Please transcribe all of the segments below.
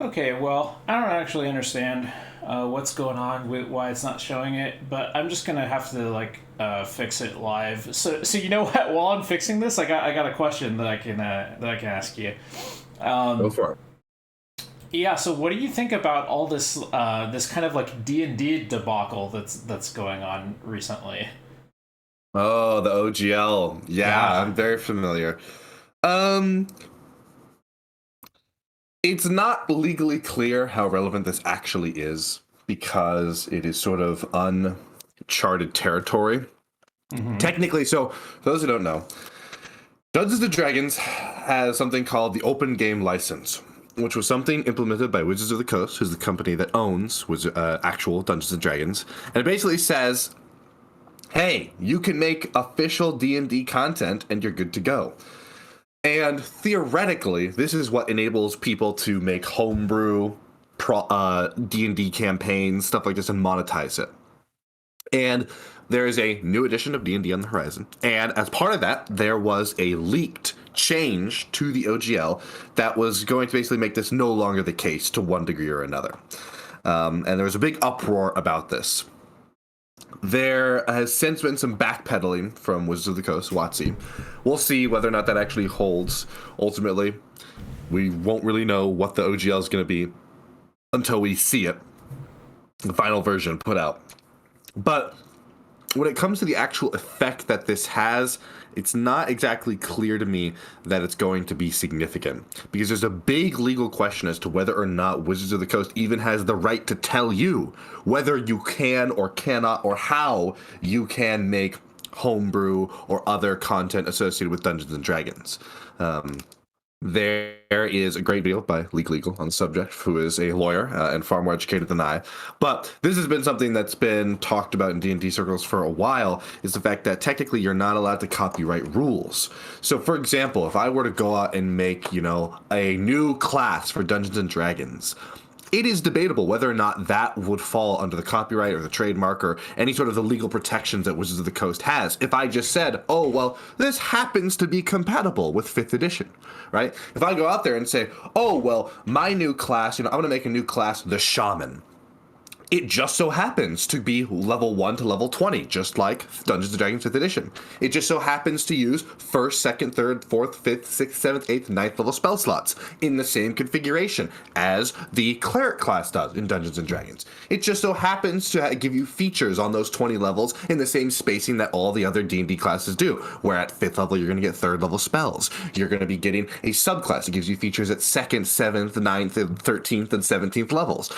Okay, well, I don't actually understand what's going on with why it's not showing it, but I'm just gonna have to fix it live. So you know what? While I'm fixing this, I got a question that I can ask you. Go Um, for it. yeah. So what do you think about all this kind of like D&D debacle that's going on recently? Oh, the OGL. Yeah, Yeah. I'm very familiar. Um, it's not legally clear how relevant this actually is because it is sort of uncharted territory. Mm-hmm. Technically, so for those who don't know, Dungeons and Dragons has something called the Open Game License, which was something implemented by Wizards of the Coast, who's the company that owns actual Dungeons and Dragons, and it basically says, "Hey, you can make official D&D content, and you're good to go." And theoretically, this is what enables people to make homebrew D&D campaigns, stuff like this, and monetize it. And there is a new edition of D&D on the horizon. And as part of that, there was a leaked change to the OGL that was going to basically make this no longer the case to one degree or another. And there was a big uproar about this. There has since been some backpedaling from Wizards of the Coast, WotC. We'll see whether or not that actually holds. Ultimately, we won't really know what the OGL is going to be until we see it, the final version put out. But when it comes to the actual effect that this has, it's not exactly clear to me that it's going to be significant because there's a big legal question as to whether or not Wizards of the Coast even has the right to tell you whether you can or cannot or how you can make homebrew or other content associated with Dungeons and Dragons. There is a great deal by Leak Legal on the subject, who is a lawyer and far more educated than I. But this has been something that's been talked about in D&D circles for a while, is the fact that technically you're not allowed to copyright rules. So, for example, if I were to go out and make, a new class for Dungeons and Dragons, it is debatable whether or not that would fall under the copyright or the trademark or any sort of the legal protections that Wizards of the Coast has. If I just said, oh, well, this happens to be compatible with 5th edition, right? If I go out there and say, oh, well, my new class, I'm going to make a new class, the Shaman. It just so happens to be level 1 to level 20, just like Dungeons & Dragons 5th Edition. It just so happens to use 1st, 2nd, 3rd, 4th, 5th, 6th, 7th, 8th, 9th level spell slots in the same configuration as the Cleric class does in Dungeons & Dragons. It just so happens to give you features on those 20 levels in the same spacing that all the other D&D classes do, where at 5th level you're going to get 3rd level spells. You're going to be getting a subclass that gives you features at 2nd, 7th, 9th, and 13th, and 17th levels.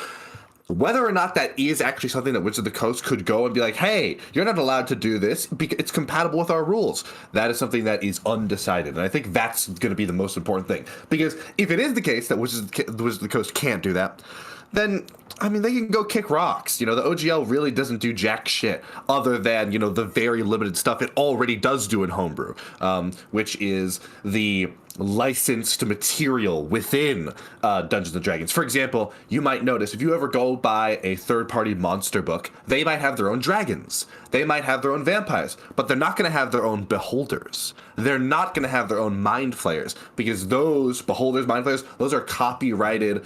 Whether or not that is actually something that Wizards of the Coast could go and be like, hey, you're not allowed to do this because it's compatible with our rules. That is something that is undecided. And I think that's going to be the most important thing. Because if it is the case that Wizards of the Coast can't do that, then, I mean, they can go kick rocks. The OGL really doesn't do jack shit other than, the very limited stuff it already does do in Homebrew, which is the licensed material within Dungeons and Dragons. For example, you might notice if you ever go buy a third-party monster book, they might have their own dragons. They might have their own vampires, but they're not going to have their own beholders. They're not going to have their own mind flayers because those beholders, mind flayers, those are copyrighted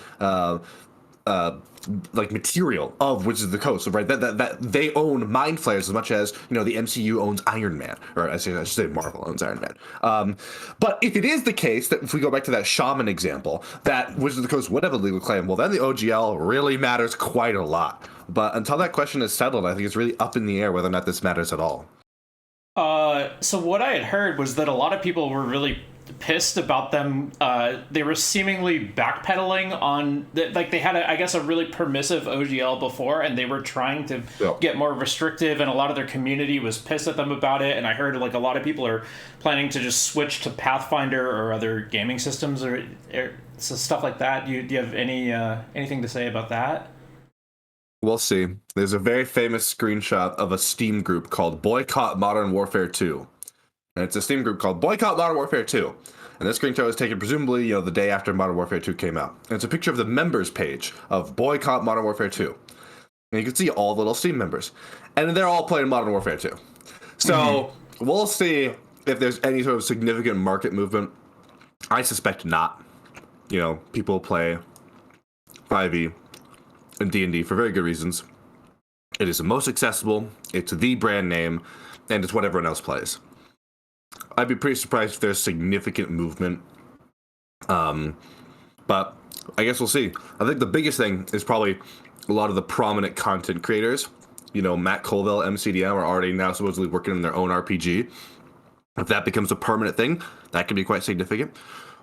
like material of Wizards of the Coast, right? That they own Mind Flayers as much as the MCU owns Iron Man, or I should say Marvel owns Iron Man. But if it is the case that if we go back to that shaman example, that Wizards of the Coast would have a legal claim, well, then the OGL really matters quite a lot. But until that question is settled, I think it's really up in the air whether or not this matters at all. So what I had heard was that a lot of people were really pissed about them. They were seemingly backpedaling on, like they had, I guess, a really permissive OGL before, and they were trying to Yep. get more restrictive, and a lot of their community was pissed at them about it. And I heard like a lot of people are planning to just switch to Pathfinder or other gaming systems or so stuff like that. Do you have anything to say about that? We'll see. There's a very famous screenshot of a Steam group called Boycott Modern Warfare 2. And it's a Steam group called Boycott Modern Warfare 2. And this screenshot was taken presumably, the day after Modern Warfare 2 came out. And it's a picture of the members page of Boycott Modern Warfare 2. And you can see all the little Steam members. And they're all playing Modern Warfare 2. So we'll see if there's any sort of significant market movement. I suspect not. People play 5e, and D&D for very good reasons. It is the most accessible, it's the brand name, and it's what everyone else plays. I'd be pretty surprised if there's significant movement. But I guess we'll see. I think the biggest thing is probably a lot of the prominent content creators. You know, Matt Colville, MCDM, are already now supposedly working on their own RPG. If that becomes a permanent thing, that could be quite significant.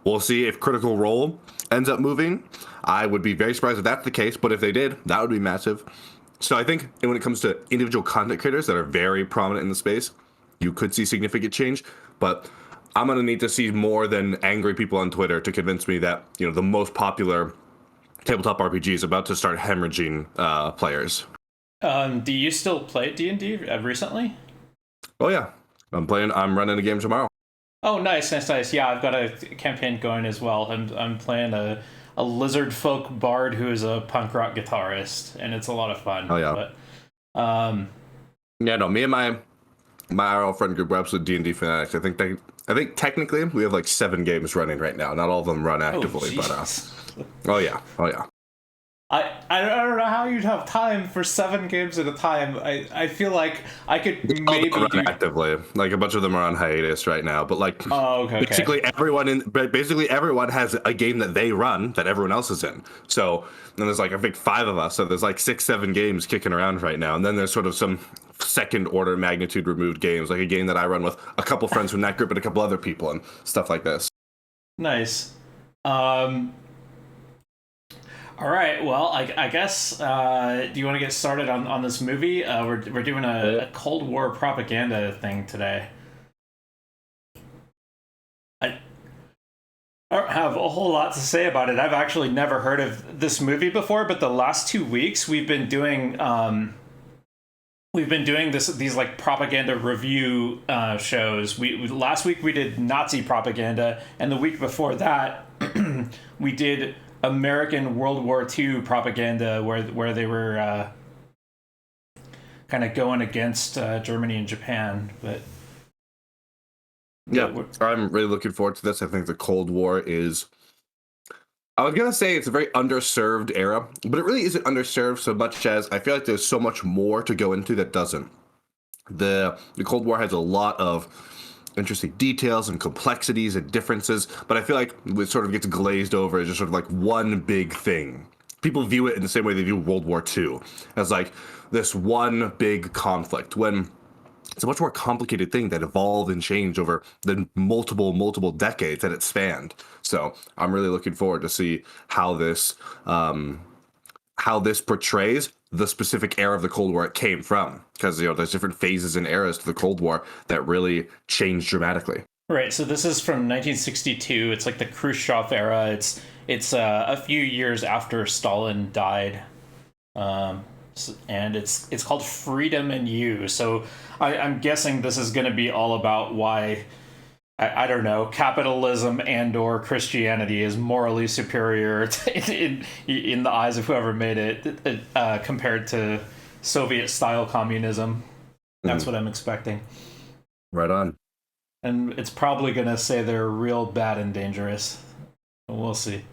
We'll see if Critical Role ends up moving. I would be very surprised if that's the case, but if they did, that would be massive. So I think when it comes to individual content creators that are very prominent in the space, you could see significant change, but I'm going to need to see more than angry people on Twitter to convince me that, you know, the most popular tabletop RPG is about to start hemorrhaging players. Do you still play D&D recently? Oh yeah, I'm running a game tomorrow. Oh, nice. Yeah, I've got a campaign going as well. I'm playing a lizard folk bard who is a punk rock guitarist, and it's a lot of fun. Oh yeah. But, yeah, no, me and my RL friend group, we're absolute D&D fanatics. I think technically we have like 7 games running right now. Not all of them run actively, but oh yeah. I don't know how you'd have time for 7 games at a time. I feel like I could maybe run actively. Like a bunch of them are on hiatus right now, but like basically everyone has a game that they run that everyone else is in. So then there's like I think 5 of us, so there's like 6-7 games kicking around right now, and then there's sort of some second order magnitude removed games, like a game that I run with a couple friends from that group and a couple other people and stuff like this. Nice. All right. Well, I guess. Do you want to get started on this movie? We're doing a Cold War propaganda thing today. I don't have a whole lot to say about it. I've actually never heard of this movie before, but the last 2 weeks we've been doing these like propaganda review shows. We last week we did Nazi propaganda, and the week before that we did American World War II propaganda, where they were kind of going against Germany and Japan. But yeah, I'm really looking forward to this. I think the Cold War is, I was gonna say it's a very underserved era, but it really isn't underserved so much as I feel like there's so much more to go into that doesn't. The Cold War has a lot of interesting details and complexities and differences, but I feel like it sort of gets glazed over as just sort of like one big thing. People view it in the same way they view World War II, as like this one big conflict, when it's a much more complicated thing that evolved and changed over the multiple decades that it spanned. So I'm really looking forward to see how this portrays the specific era of the Cold War it came from, because you know there's different phases and eras to the Cold War that really changed dramatically. Right. So this is from 1962. It's like the Khrushchev era. It's a few years after Stalin died, and it's called Freedom in You. So I'm guessing this is going to be all about why. I don't know, capitalism and or Christianity is morally superior in the eyes of whoever made it compared to Soviet-style communism. That's what I'm expecting. Right on. And it's probably going to say they're real bad and dangerous. We'll see.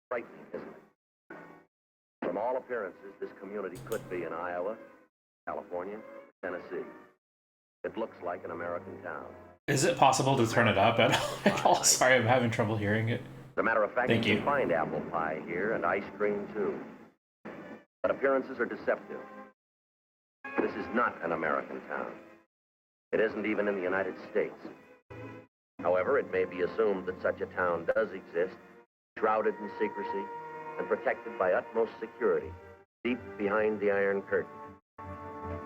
Frightening, isn't it? From all appearances, this community could be in Iowa, California, Tennessee. It looks like an American town. Is it possible to turn it up at all? Sorry, I'm having trouble hearing it. As a matter of fact, you can find apple pie here and ice cream, too. But appearances are deceptive. This is not an American town. It isn't even in the United States. However, it may be assumed that such a town does exist, shrouded in secrecy and protected by utmost security, deep behind the Iron Curtain.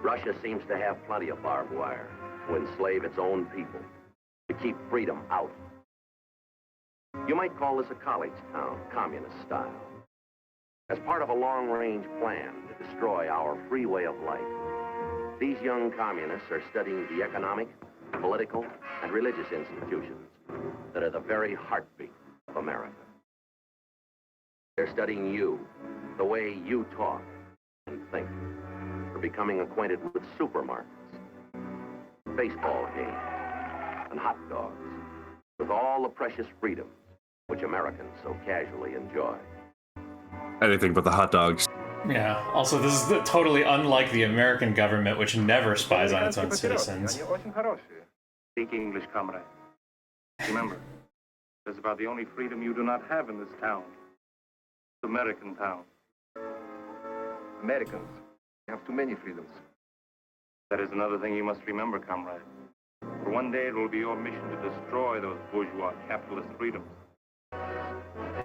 Russia seems to have plenty of barbed wire to enslave its own people, to keep freedom out. You might call this a college town, communist style. As part of a long-range plan to destroy our free way of life, these young communists are studying the economic, political, and religious institutions that are the very heartbeat of America. They're studying you, the way you talk and think. They're becoming acquainted with supermarkets, baseball games, and hot dogs, with all the precious freedoms which Americans so casually enjoy. Anything but the hot dogs. Yeah. Also, this is totally unlike the American government, which never spies on its own citizens. Speak English, comrade. Remember, that's about the only freedom you do not have in this town. It's American town. Americans have too many freedoms. That is another thing you must remember, comrade. For one day it will be your mission to destroy those bourgeois capitalist freedoms.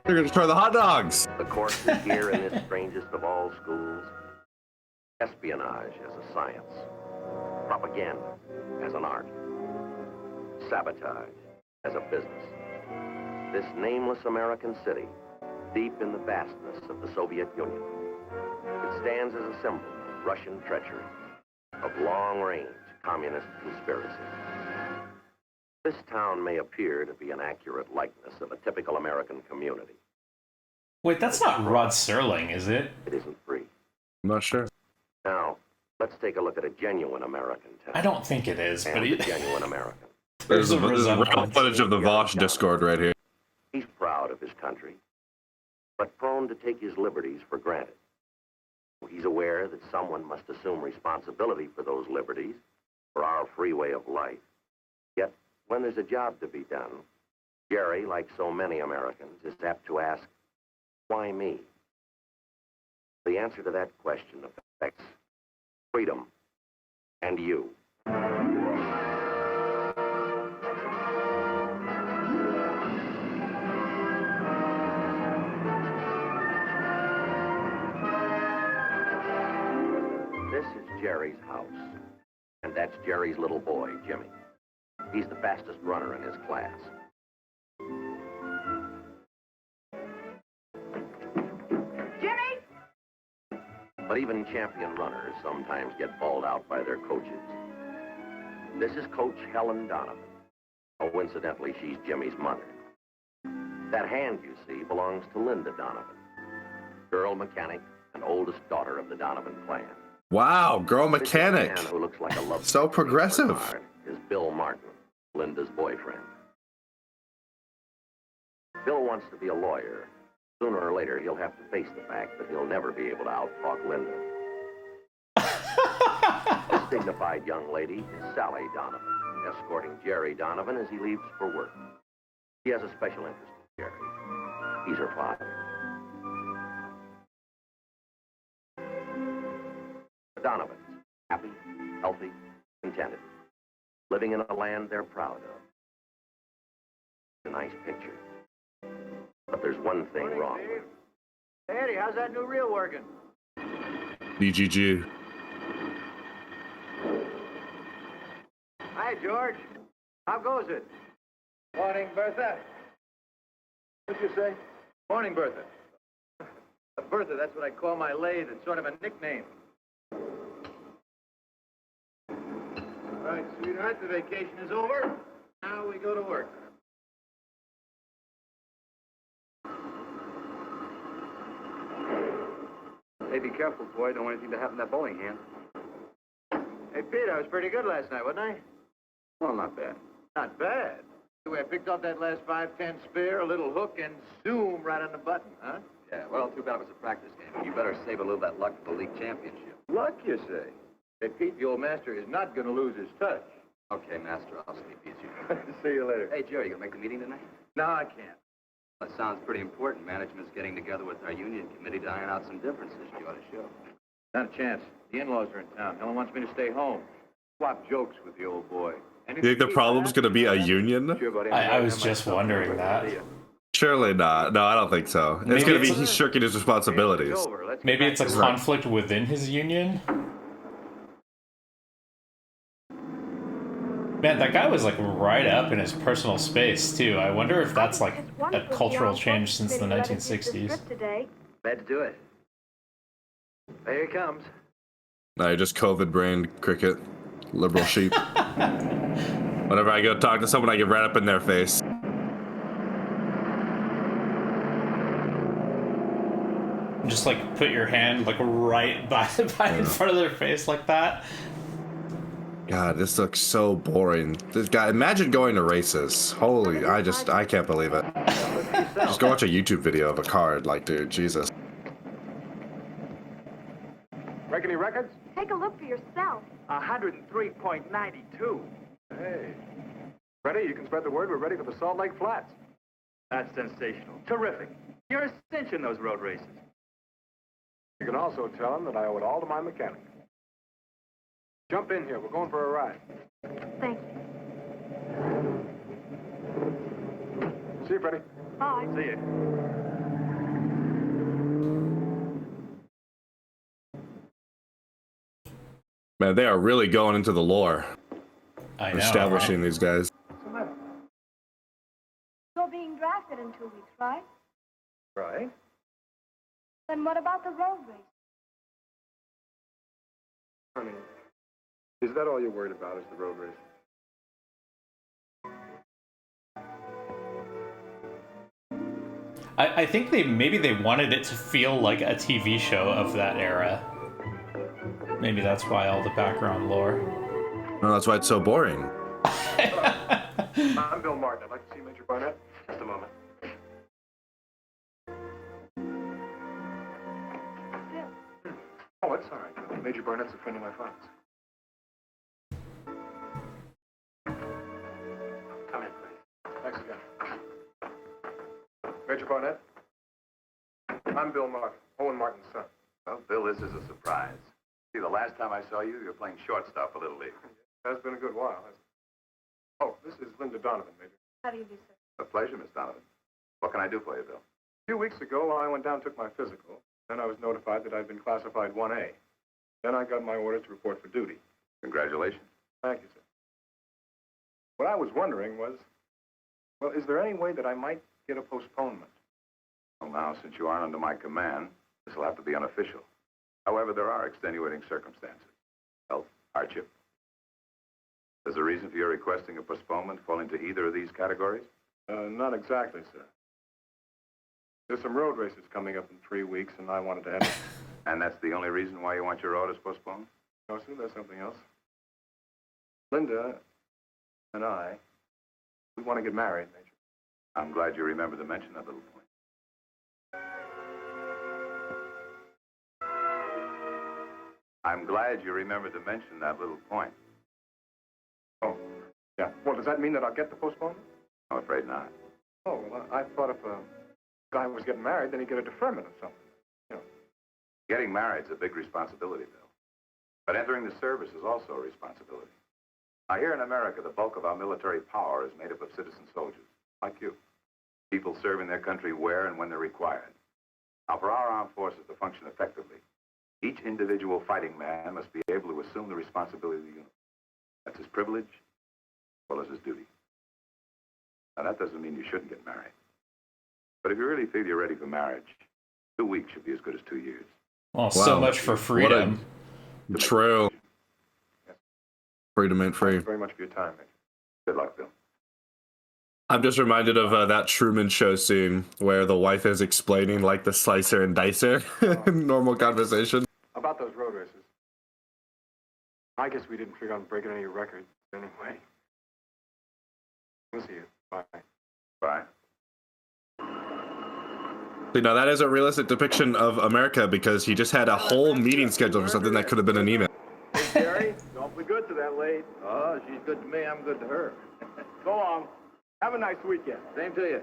You're gonna destroy the hot dogs! The courses here in this strangest of all schools: espionage as a science, propaganda as an art, sabotage as a business. This nameless American city, deep in the vastness of the Soviet Union, it stands as a symbol of Russian treachery, of long-range communist conspiracy. This town may appear to be an accurate likeness of a typical American community. Wait, that's not Rod Serling, is it? It isn't free. I'm not sure. Now, let's take a look at a genuine American town. I don't think it is, but And a genuine American. there's a This is real resemblance. footage of the Vosh Discord right here. He's proud of his country, but prone to take his liberties for granted. He's aware that someone must assume responsibility for those liberties, for our free way of life. Yet, when there's a job to be done, Jerry, like so many Americans, is apt to ask, why me? The answer to that question affects freedom and you. This is Jerry's house, and that's Jerry's little boy, Jimmy. He's the fastest runner in his class. Jimmy! But even champion runners sometimes get bawled out by their coaches. This is Coach Helen Donovan. Coincidentally, she's Jimmy's mother. That hand you see belongs to Linda Donovan, girl mechanic and oldest daughter of the Donovan clan. Wow, girl This mechanic. man who looks like a love So story progressive. Bernard is Bill Martin, Linda's boyfriend. Bill wants to be a lawyer. Sooner or later, he'll have to face the fact that he'll never be able to outtalk Linda. This dignified young lady is Sally Donovan, escorting Jerry Donovan as he leaves for work. He has a special interest in Jerry. He's her father. The Donovans, happy, healthy, contented, living in a land they're proud of. A nice picture. But there's one thing wrong with it. Hey, Eddie, how's that new reel working? BGG. Hi, George. How goes it? Morning, Bertha. What'd you say? Morning, Bertha. Bertha, that's what I call my lathe. It's sort of a nickname. All right, sweetheart, the vacation is over. Now we go to work. Hey, be careful, boy. Don't want anything to happen to that bowling hand. Hey, Pete, I was pretty good last night, wasn't I? Well, not bad. Not bad. The way I picked off that last 5-10 spare, a little hook, and zoom right on the button, huh? Yeah, well, too bad it was a practice game. You better save a little of that luck for the league championship. Luck, you say? Hey, Pete, the old master is not going to lose his touch. Okay, Master, I'll sleep easy. See you later. Hey, Jerry, you gonna make the meeting tonight? No, I can't. That sounds pretty important. Management's getting together with our union committee to iron out some differences. You ought to show. Not a chance. The in-laws are in town. Helen wants me to stay home. Swap jokes with the old boy. You think the problem's gonna be a union? Sure, buddy. I was just wondering that. Surely not. No, I don't think so. It's Maybe gonna be it's a- he's shirking his responsibilities. Maybe it's a conflict within his union? Man, that guy was like right up in his personal space too. I wonder if that's like a cultural change since the 1960s. Glad to do it. Here he comes. No, you're just COVID brain cricket, liberal sheep. Whenever I go talk to someone, I get right up in their face. Just like put your hand like right by in front of their face like that. God, this looks so boring. This guy, imagine going to races. Holy, I can't believe it. Just go watch a YouTube video of a card, like, dude, Jesus. Break any records? Take a look for yourself. 103.92. Hey. Ready? You can spread the word. We're ready for the Salt Lake Flats. That's sensational. Terrific. You're a cinch in those road races. You can also tell him that I owe it all to my mechanic. Jump in here. We're going for a ride. Thank you. See you, Freddie. Bye. See you. Man, they are really going into the lore. I know. Establishing Right? these guys. What's the matter? You're being drafted in 2 weeks, right? Right. Then what about the road race? Honey, is that all you're worried about, is the road race? I think maybe they wanted it to feel like a TV show of that era. Maybe that's why all the background lore. No, that's why it's so boring. I'm Bill Martin. I'd like to see Major Barnett. Just a moment. Oh, it's all right. Major Barnett's a friend of my father's. Come in, please. Thanks again. Major Barnett? I'm Bill Martin, Owen Martin's son. Well, Bill, this is a surprise. See, the last time I saw you, you were playing shortstop for Little League. That's been a good while, hasn't it? Oh, this is Linda Donovan, Major. How do you do, sir? A pleasure, Miss Donovan. What can I do for you, Bill? A few weeks ago, I went down and took my physical. Then I was notified that I'd been classified 1A. Then I got my orders to report for duty. Congratulations. Thank you, sir. What I was wondering was, well, is there any way that I might get a postponement? Well, now, since you aren't under my command, this will have to be unofficial. However, there are extenuating circumstances. Health, hardship. Does the reason for your requesting a postponement fall into either of these categories? Not exactly, sir. There's some road races coming up in 3 weeks, and I wanted to have... And that's the only reason why you want your orders postponed? No, sir, there's something else. Linda and I, we want to get married, Major. I'm glad you remembered to mention that little point. I'm glad you remembered to mention that little point. Oh, yeah. Well, does that mean that I'll get the postponement? I'm afraid not. Oh, well, I thought if a guy was getting married, then he'd get a deferment or something. You know. Getting married's a big responsibility, Bill. But entering the service is also a responsibility. Now, here in America, the bulk of our military power is made up of citizen soldiers, like you. People serving their country where and when they're required. Now, for our armed forces to function effectively, each individual fighting man must be able to assume the responsibility of the unit. That's his privilege, as well as his duty. Now, that doesn't mean you shouldn't get married. But if you really feel you're ready for marriage, 2 weeks should be as good as 2 years. Well, so much for freedom. True. Freedom ain't free. Thank you very much for your time, Major. Good luck, Bill. I'm just reminded of that Truman Show scene where the wife is explaining like the slicer and dicer normal conversation. About those road races. I guess we didn't figure on breaking any records anyway. We'll see you. Bye. Bye. See, now that is a realistic depiction of America because he just had a whole meeting scheduled for something that could have been an email. Hey, Jerry, don't be good to that lady. Oh, she's good to me. I'm good to her. So long. Have a nice weekend. Same to you.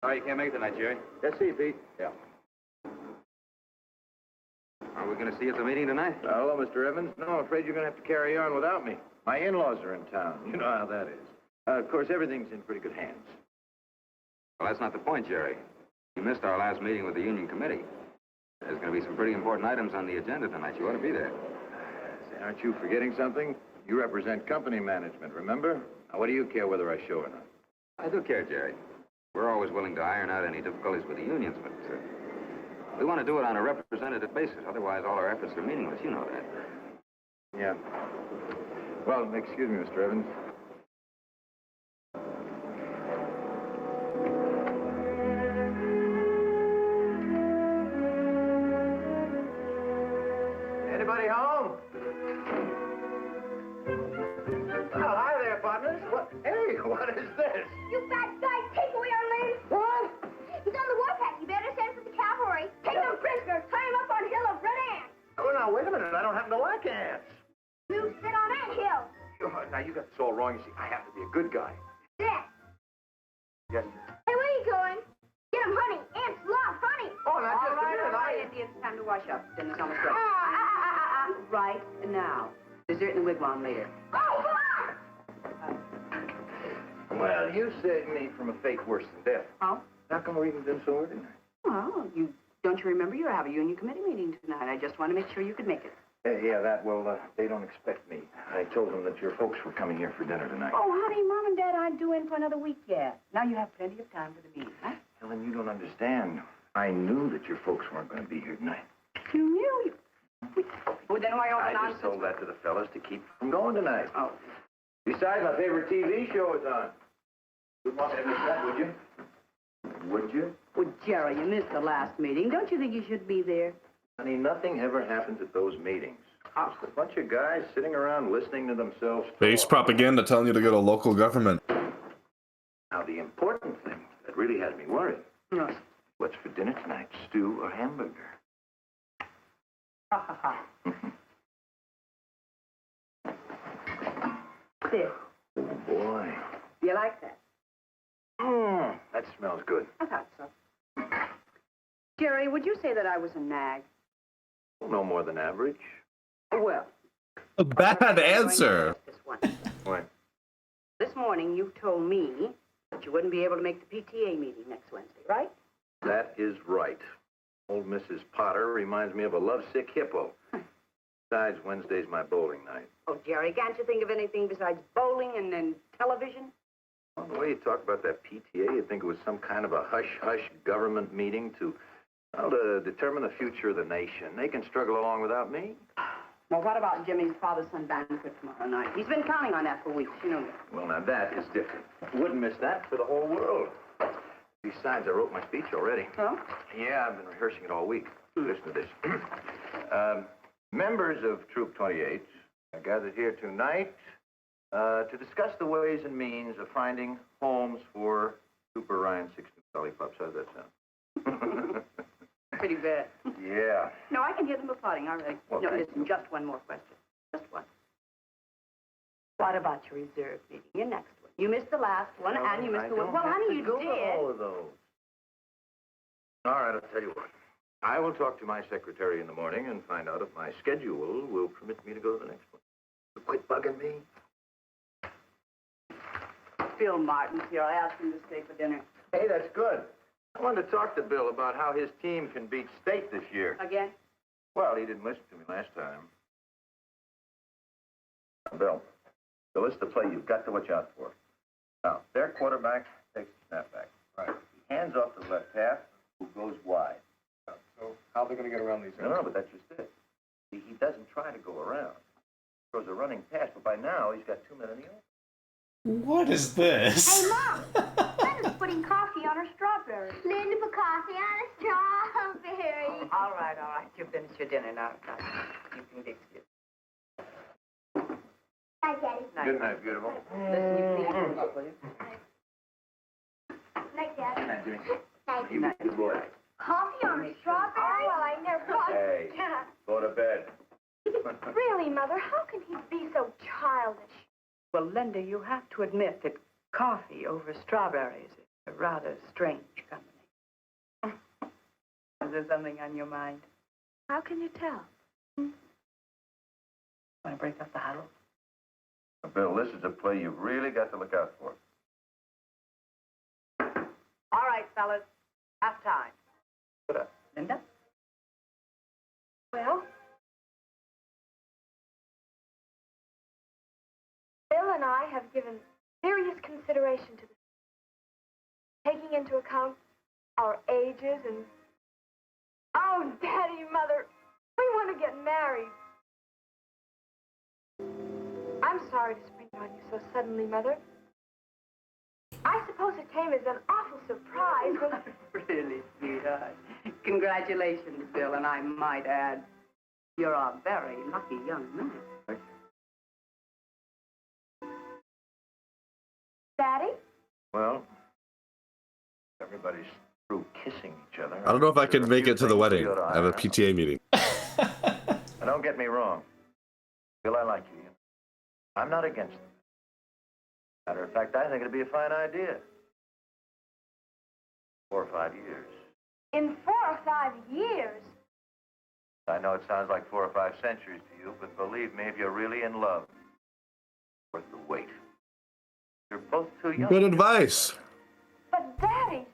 Sorry you can't make it tonight, Jerry. Yes, see you, Pete. Yeah. Are we going to see you at the meeting tonight? Hello, Mr. Evans. No, I'm afraid you're going to have to carry on without me. My in-laws are in town. You know how that is. Of course, everything's in pretty good hands. Well, that's not the point, Jerry. You missed our last meeting with the union committee. There's going to be some pretty important items on the agenda tonight. You ought to be there. Say, aren't you forgetting something? You represent company management, remember? Now, what do you care whether I show or not? I do care, Jerry. We're always willing to iron out any difficulties with the unions, but We want to do it on a representative basis. Otherwise, all our efforts are meaningless. You know that. Yeah. Well, excuse me, Mr. Evans. Anybody home? Oh, hi there, partners. What? Hey, what is this? You bad guy, take away our land. What? He's on the warpath. You better send for the cavalry. Take him prisoner. Tie him up on Hill of Red Ant. Oh, now, wait a minute. I don't happen to like ants. You sit on that hill. Now, you got this all wrong. You see, I have to be a good guy. Sit. Yes. Hey, where are you going? Get him honey. Ants love honey. Oh, now, just a minute. All right, Indians, time to wash up. Dinner's almost ready. Ah. Right now. Dessert in the wigwam later. Oh, Well, you saved me from a fate worse than death. Oh? How come we're even doing so ordinary? Well, don't you remember you have a union committee meeting tonight? I just want to make sure you could make it. They don't expect me. I told them that your folks were coming here for dinner tonight. Oh, honey, Mom and Dad aren't due in for another week yet. Now you have plenty of time for the meeting, huh? Helen, you don't understand. I knew that your folks weren't going to be here tonight. You knew you... Well, then why all the I just nonsense? told that to the fellas to keep from going tonight. Oh. Besides, my favorite TV show is on. Wouldn't want to miss that, would you? Would you? Well, Jerry, you missed the last meeting. Don't you think you should be there? Honey, nothing ever happens at those meetings. Just a bunch of guys sitting around listening to themselves talk. Base propaganda telling you to go to local government. Now, the important thing that really has me worried, No. what's for dinner tonight, stew or hamburger? Ha, ha, ha. There. Oh, boy. You like that? That smells good. I thought so. Jerry, would you say that I was a nag? Well, no more than average. Well. A bad answer. This one. What? This morning, you told me that you wouldn't be able to make the PTA meeting next Wednesday, right? That is right. Old Mrs. Potter reminds me of a lovesick hippo. Besides, Wednesday's my bowling night. Oh, Jerry, can't you think of anything besides bowling and television? Well, the way you talk about that PTA, you'd think it was some kind of a hush-hush government meeting to determine the future of the nation. They can struggle along without me. Well, what about Jimmy's father-son banquet tomorrow night? He's been counting on that for weeks, you know that. Well, now that is different. Wouldn't miss that for the whole world. Besides, I wrote my speech already. Oh? Yeah, I've been rehearsing it all week. Listen to this. Members of Troop 28 are gathered here tonight to discuss the ways and means of finding homes for Super Ryan 16 lollipops. How does that sound? Pretty bad. Yeah. No, I can hear them applauding already. Well, No, thank listen, just one more question. Just one. What about your reserve meeting, your next one? You missed the last one, and you missed the one. Well, honey, you go to all did. of those. All right, I'll tell you what. I will talk to my secretary in the morning and find out if my schedule will permit me to go to the next one. So quit bugging me. Bill Martin's here. I asked him to stay for dinner. Hey, that's good. I wanted to talk to Bill about how his team can beat state this year. Again? Well, he didn't listen to me last time. Bill, the list of play you've got to watch out for. Now, their quarterback takes the snapback. Right. He hands off to the left half, who goes wide. So how are they going to get around these No, but that's just it. He doesn't try to go around. He throws a running pass, but by now he's got 2 men in the open. What is this? Hey, Mom. Linda's putting coffee on her strawberry. Linda put coffee on a strawberry. All right. You finished your dinner now. You can be excused. Hi, Daddy. Good night, beautiful. Listen, you please move up, will you? Night, Daddy. Good night, Jimmy. Night. You good boy. Coffee on a strawberry? Well, I never thought. Hey, go to bed. Really, Mother, how can he be so childish? Well, Linda, you have to admit that coffee over strawberries is a rather strange combination. Is there something on your mind? How can you tell? Want to break up the huddle? Bill, this is a play you've really got to look out for. All right, fellas. Half time. Put up. Linda? Well, Bill and I have given serious consideration to this, taking into account our ages and Oh, Daddy, Mother, we want to get married. I'm sorry to spring it on you so suddenly, Mother. I suppose it came as an awful surprise when... Really, sweetheart. Congratulations, Bill, and I might add, you're a very lucky young man. Daddy? Well, everybody's through kissing each other. I don't know if I can make it to the wedding. I I have a PTA meeting. And don't get me wrong. Bill, I like you. I'm not against it. Matter of fact, I think it'd be a fine idea. 4 or 5 years. In 4 or 5 years? I know it sounds like 4 or 5 centuries to you, but believe me, if you're really in love, it's worth the wait. You're both too young. Good advice. But, Daddy,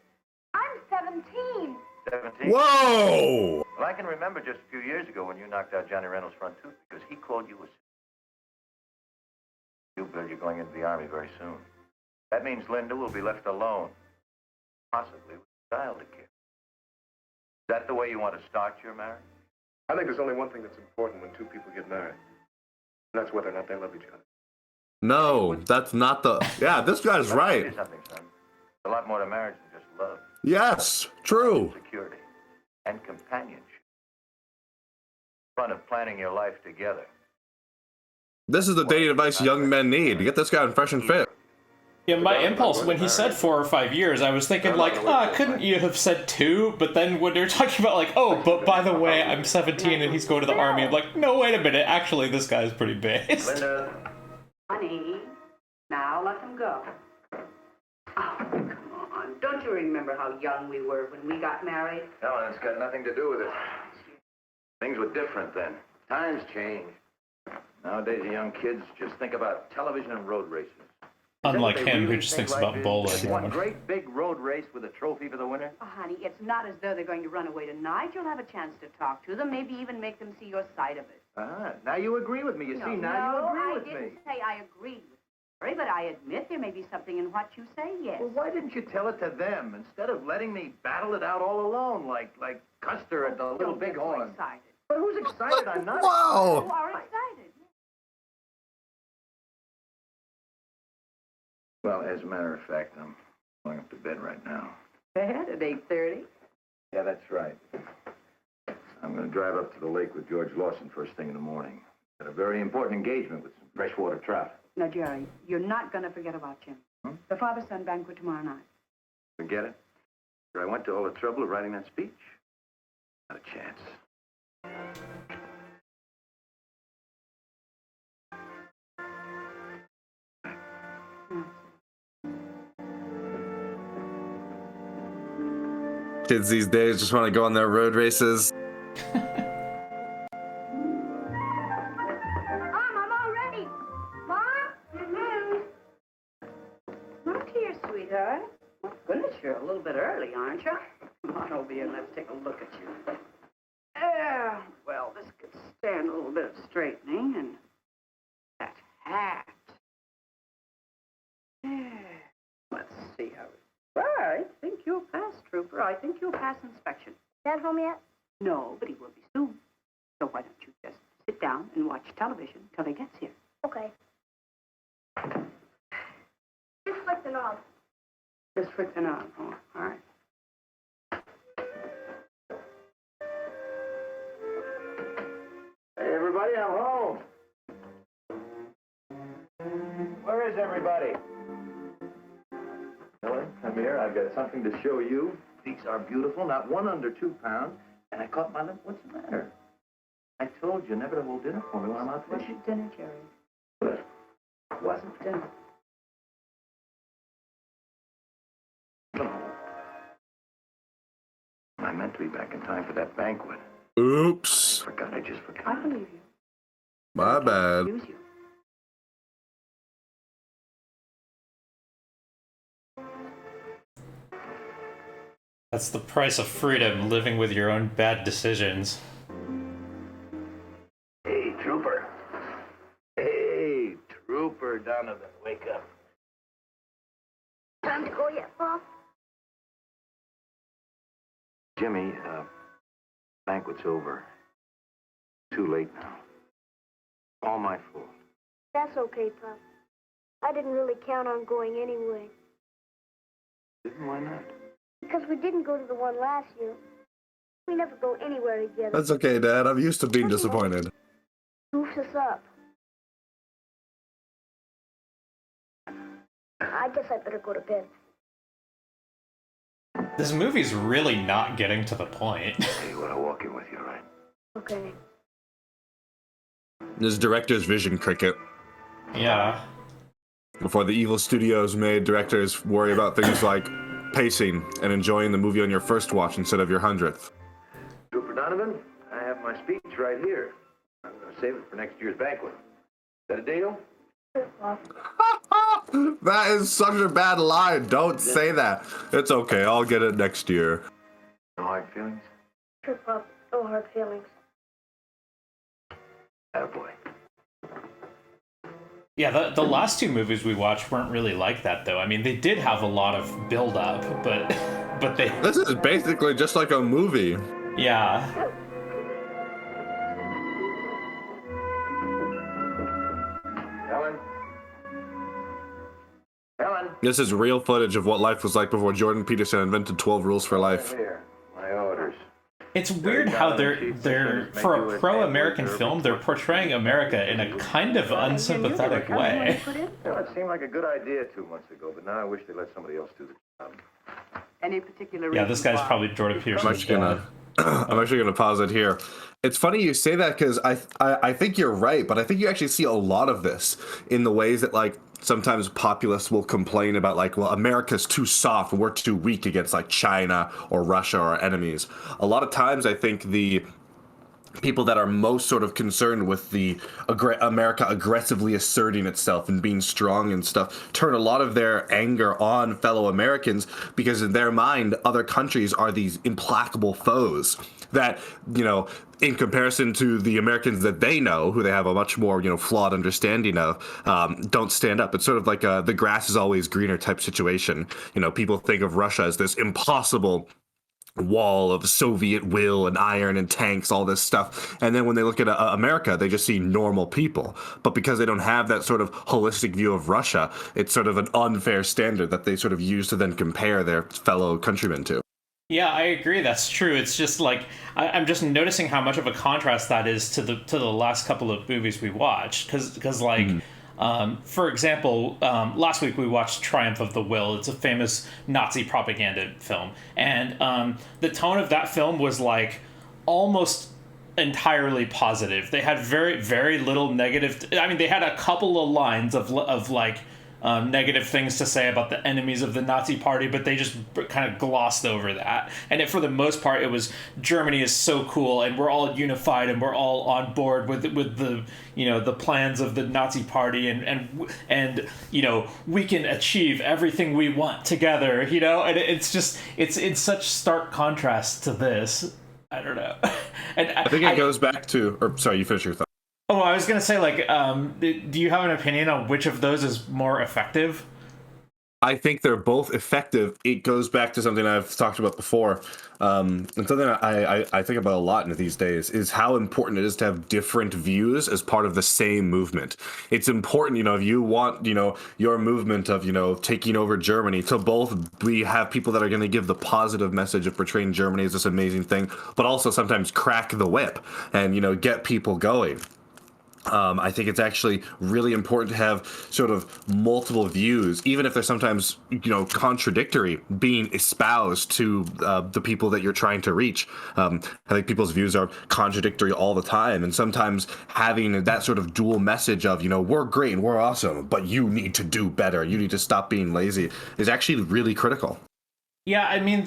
I'm 17. 17? Whoa! Well, I can remember just a few years ago when you knocked out Johnny Reynolds' front tooth because he called you a... You, Bill, you're going into the Army very soon. That means Linda will be left alone, possibly with a child to care. Is that the way you want to start your marriage? I think there's only one thing that's important when two people get married. And that's whether or not they love each other. No, that's not the... Yeah, this guy's Let me tell you right. something, son. There's a lot more to marriage than just love. Yes, true. Security and companionship. Fun of planning your life together. This is the dating advice young men need. Get this guy in fresh and fit. Yeah, my impulse, when he said 4 or 5 years, I was thinking, like, couldn't you have said 2? But then when they're talking about, like, oh, but by the way, I'm 17 and he's going to the Army, I'm like, no, wait a minute, actually, this guy's pretty based. Linda. Honey, now let them go. Oh, come on. Don't you remember how young we were when we got married? No, it's got nothing to do with it. Things were different then. Times change. Nowadays, the young kids just think about television and road races. Unlike him, who just thinks about bowling. One great big road race with a trophy for the winner? Oh, honey, it's not as though they're going to run away tonight. You'll have a chance to talk to them, maybe even make them see your side of it. Now you agree with me. You see, now you agree with me. I didn't say I agreed with you, but I admit there may be something in what you say, yes. Well, why didn't you tell it to them instead of letting me battle it out all alone like Custer at the Little Don't get so Bighorn? excited. But who's excited? I'm not. You Wow! are excited. Well, as a matter of fact, I'm going up to bed right now. Bed at 8:30? Yeah, that's right. I'm going to drive up to the lake with George Lawson first thing in the morning. Got a very important engagement with some freshwater trout. Now, Jerry, you're not going to forget about Jim. The father-son banquet tomorrow night. Forget it. I went to all the trouble of writing that speech. Not a chance. Kids these days just want to go on their road races. Mom, I'm all ready. Mom? Look here, sweetheart. My goodness, you're a little bit early, aren't you? Come on over here and let's take a look at you. Well, this could stand a little bit of straightening, and that hat. Let's see how it... I think you'll pass, Trooper. I think you'll pass inspection. Dad home yet? No, but he will be soon. So why don't you just sit down and watch television till he gets here? Okay. Just flick the knob. Just flick the knob. Oh, all right. Hey, everybody, I'm home. Where is everybody? Helen, come here. I've got something to show you. These are beautiful, not one under 2 pounds. And I caught my lip. What's the matter? I told you never to hold dinner for me when I'm out What's fishing. dinner, Jerry? What? Wasn't dinner. No. I meant to be back in time for that banquet. Oops. I just forgot. I believe you. My bad. Use you. That's the price of freedom, living with your own bad decisions. Hey, Trooper. Hey, Trooper Donovan, wake up. Time to go yet, Pop? Jimmy, Banquet's over. Too late now. All my fault. That's okay, Pop. I didn't really count on going anyway. Didn't? Why not? Because we didn't go to the one last year. We never go anywhere together. That's okay, Dad. I'm used to being disappointed. Goofs us up. I guess I better go to bed. This movie's really not getting to the point. Hey, you want to walk in with you, right? Okay. This director's vision cricket. Yeah. Before the evil studios made directors worry about things like pacing and enjoying the movie on your first watch instead of your 100th. Trooper Donovan, I have my speech right here. I'm going to save it for next year's banquet. Is that a deal? That is such a bad line. Don't say that. It's okay. I'll get it next year. No hard feelings? Sure, Pop. No hard feelings. Attaboy. Yeah, the last two movies we watched weren't really like that, though. I mean, they did have a lot of build-up, but they... This is basically just like a movie. Yeah. Helen? Helen? This is real footage of what life was like before Jordan Peterson invented 12 rules for life. Here, my orders. It's weird how they're for a pro-American film, they're portraying America in a kind of unsympathetic way. Well, it seemed like a good idea 2 months ago, but now I wish they'd let somebody else do the job. Any particular Yeah, reason this guy's why? probably Jordan Peterson's dad. I'm actually gonna pause it here. It's funny you say that because I think you're right, but I think you actually see a lot of this in the ways that like sometimes populists will complain about like, well, America's too soft, we're too weak against like China or Russia or our enemies. A lot of times I think the people that are most sort of concerned with the America aggressively asserting itself and being strong and stuff turn a lot of their anger on fellow Americans because in their mind, other countries are these implacable foes that, you know, in comparison to the Americans that they know, who they have a much more, you know, flawed understanding of, don't stand up. It's sort of like a the grass is always greener type situation. You know, people think of Russia as this impossible wall of Soviet will and iron and tanks, all this stuff. And then when they look at America, they just see normal people. But because they don't have that sort of holistic view of Russia, it's sort of an unfair standard that they sort of use to then compare their fellow countrymen to. Yeah, I agree. That's true. It's just like I'm just noticing how much of a contrast that is to the last couple of movies we watched. Because like, for example, last week we watched Triumph of the Will. It's a famous Nazi propaganda film, and the tone of that film was like almost entirely positive. They had very, very little negative. I mean, they had a couple of lines of like. Negative things to say about the enemies of the Nazi Party, but they just kind of glossed over that. And for the most part, it was Germany is so cool, and we're all unified, and we're all on board with the the plans of the Nazi Party, and you know we can achieve everything we want together. You know, and it's just it's in such stark contrast to this. I don't know. And I think it goes back to, or sorry, you finish your thought. Oh, I was going to say, like, do you have an opinion on which of those is more effective? I think they're both effective. It goes back to something I've talked about before. And something I think about a lot in these days is how important it is to have different views as part of the same movement. It's important, you know, if you want, you know, your movement of, you know, taking over Germany to both have people that are going to give the positive message of portraying Germany as this amazing thing, but also sometimes crack the whip and, you know, get people going. I think it's actually really important to have sort of multiple views, even if they're sometimes, you know, contradictory, being espoused to the people that you're trying to reach. I think people's views are contradictory all the time, and sometimes having that sort of dual message of, you know, we're great and we're awesome, but you need to do better, you need to stop being lazy, is actually really critical. Yeah, I mean,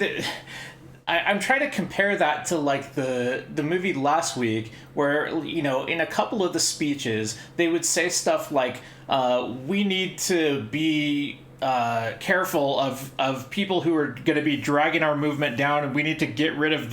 I'm trying to compare that to like the movie last week where, you know, in a couple of the speeches, they would say stuff like, we need to be careful of people who are going to be dragging our movement down, and we need to get rid of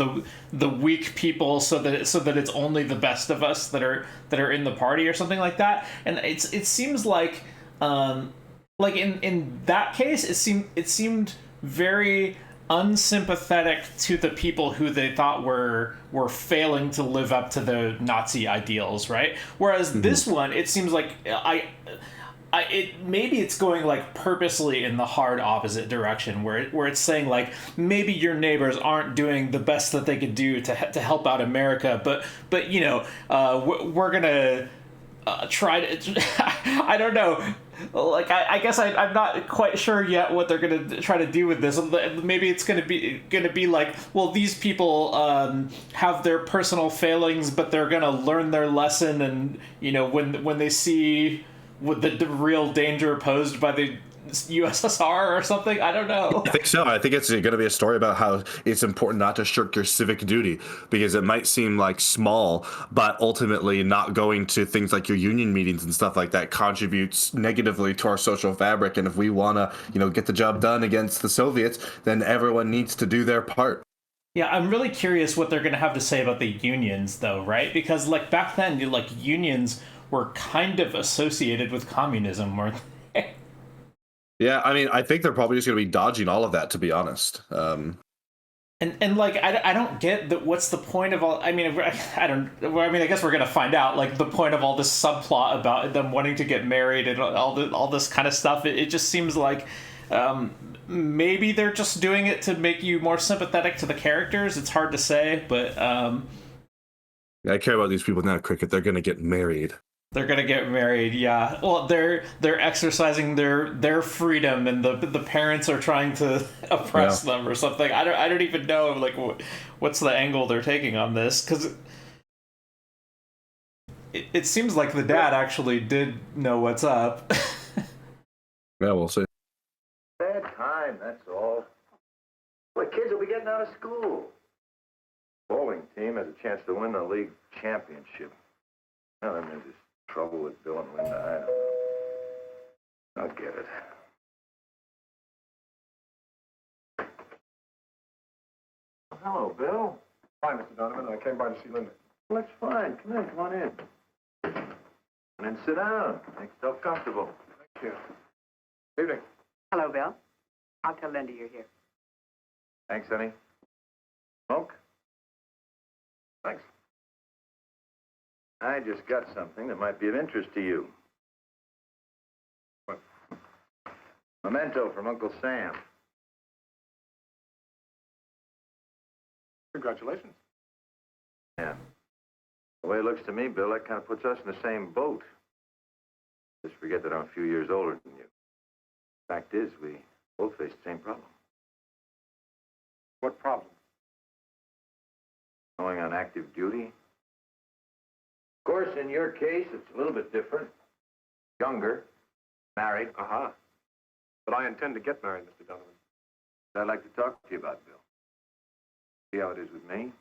the weak people so that it's only the best of us that are in the party or something like that. And it seems like in that case, it seemed very unsympathetic to the people who they thought were failing to live up to the Nazi ideals, right? Whereas this one, it seems like maybe it's going like purposely in the hard opposite direction, where it's saying like maybe your neighbors aren't doing the best that they could do to help out America, but you know, we're gonna try to. I don't know. Like I guess I'm not quite sure yet what they're gonna try to do with this. Maybe it's gonna be like, well, these people have their personal failings, but they're gonna learn their lesson, and you know when they see with the real danger posed by the USSR or something. I don't know. I think so. I think it's going to be a story about how it's important not to shirk your civic duty, because it might seem like small, but ultimately not going to things like your union meetings and stuff like that contributes negatively to our social fabric. And if we want to, you know, get the job done against the Soviets, then everyone needs to do their part. Yeah, I'm really curious what they're going to have to say about the unions, though, right? Because like back then, like unions were kind of associated with communism, weren't they? Yeah, I mean, I think they're probably just going to be dodging all of that, to be honest. And like I don't get that. What's the point of all? I mean, I don't. I mean, I guess we're gonna find out. Like the point of all this subplot about them wanting to get married and all this kind of stuff. It just seems like maybe they're just doing it to make you more sympathetic to the characters. It's hard to say, but I care about these people now, Cricket. They're going to get married. They're gonna get married, yeah. Well, they're exercising their freedom, and the parents are trying to oppress them or something. I don't even know like what's the angle they're taking on this, because it seems like the dad actually did know what's up. Yeah, we'll see. Bad time, that's all. The kids will be getting out of school. Bowling team has a chance to win the league championship. Now that means there's trouble with Bill and Linda. I'll get it. Hello, Bill. Hi, Mr. Donovan. I came by to see Linda. Well, that's fine. Come on in. And then sit down. Make yourself comfortable. Thank you. Evening. Hello, Bill. I'll tell Linda you're here. Thanks, honey. Smoke? Thanks. I just got something that might be of interest to you. What? Memento from Uncle Sam. Congratulations. Yeah. The way it looks to me, Bill, that kind of puts us in the same boat. Just forget that I'm a few years older than you. Fact is, we both face the same problem. What problem? Going on active duty. Of course, in your case, it's a little bit different. Younger, married. Aha. But I intend to get married, Mr. Donovan. I'd like to talk to you about, Bill. See how it is with me?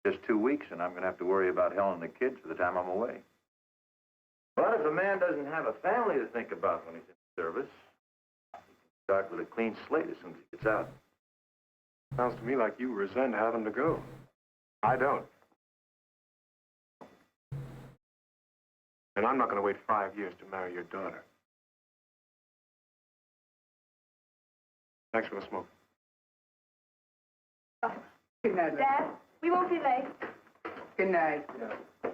Just 2 weeks, and I'm going to have to worry about Helen and the kids for the time I'm away. But if a man doesn't have a family to think about when he's in service, he can start with a clean slate as soon as he gets out. Sounds to me like you resent having to go. I don't. And I'm not going to wait 5 years to marry your daughter. Thanks for the smoke. Good night, Dad, we won't be late. Good night. Yeah.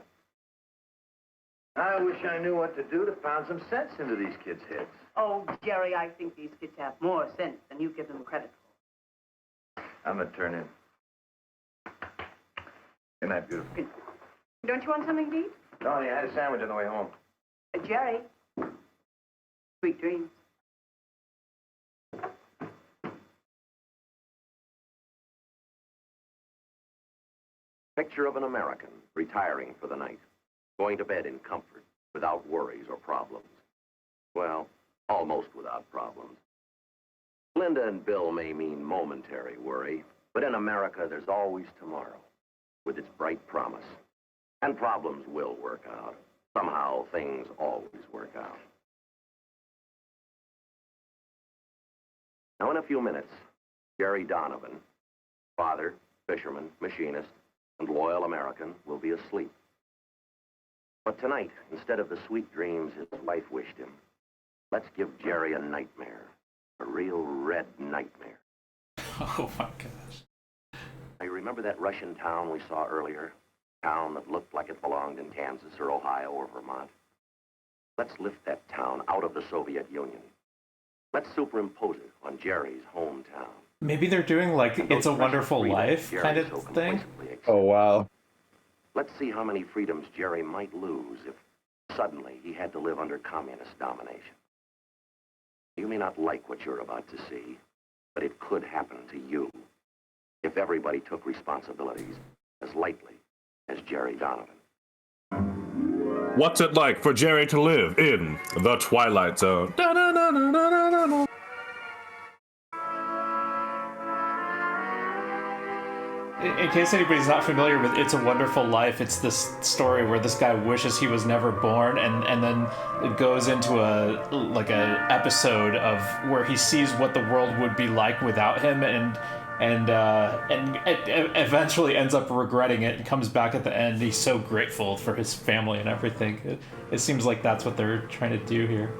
I wish I knew what to do to pound some sense into these kids' heads. Oh, Jerry, I think these kids have more sense than you give them credit for. I'm going to turn in. Good night, beautiful. Don't you want something to eat? No, I had a sandwich on the way home. Jerry, sweet dreams. Picture of an American retiring for the night, going to bed in comfort, without worries or problems. Well, almost without problems. Linda and Bill may mean momentary worry, but in America there's always tomorrow, with its bright promise. And problems will work out. Somehow things always work out. Now in a few minutes, Jerry Donovan, father, fisherman, machinist, and loyal American, will be asleep. But tonight, instead of the sweet dreams his wife wished him, let's give Jerry a nightmare. A real red nightmare. Oh my gosh. Now, you remember that Russian town we saw earlier? Town that looked like it belonged in Kansas or Ohio or Vermont? Let's lift that town out of the Soviet Union. Let's superimpose it on Jerry's hometown. Maybe they're doing like It's a Wonderful Life kind of thing. Oh, wow. Let's see how many freedoms Jerry might lose if suddenly he had to live under communist domination. You may not like what you're about to see, but it could happen to you if everybody took responsibilities as lightly as Jerry Donovan. What's it like for Jerry to live in the Twilight Zone? Da-da-da-da-da-da-da. In case anybody's not familiar with It's a Wonderful Life, it's this story where this guy wishes he was never born, and then it goes into a episode of where he sees what the world would be like without him, and it eventually ends up regretting it and comes back at the end. He's so grateful for his family and everything. It seems like that's what they're trying to do here.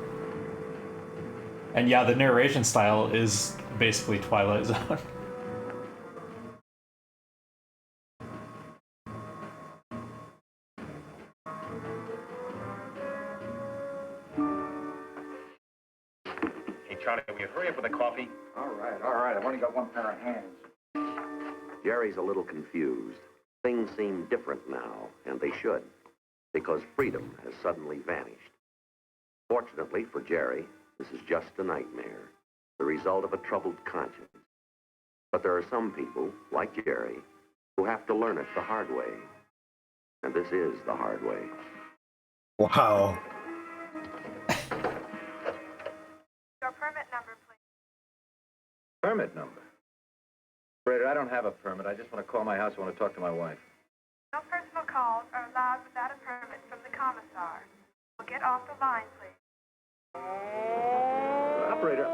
And yeah, the narration style is basically Twilight Zone. Charlie, will you hurry up with the coffee? All right. I've only got one pair of hands. Jerry's a little confused. Things seem different now, and they should, because freedom has suddenly vanished. Fortunately for Jerry, this is just a nightmare, the result of a troubled conscience. But there are some people, like Jerry, who have to learn it the hard way. And this is the hard way. Wow. Your permit number, please. Permit number? Operator, I don't have a permit. I just want to call my house. I want to talk to my wife. No personal calls are allowed without a permit from the commissar. We'll get off the line, please. Operator.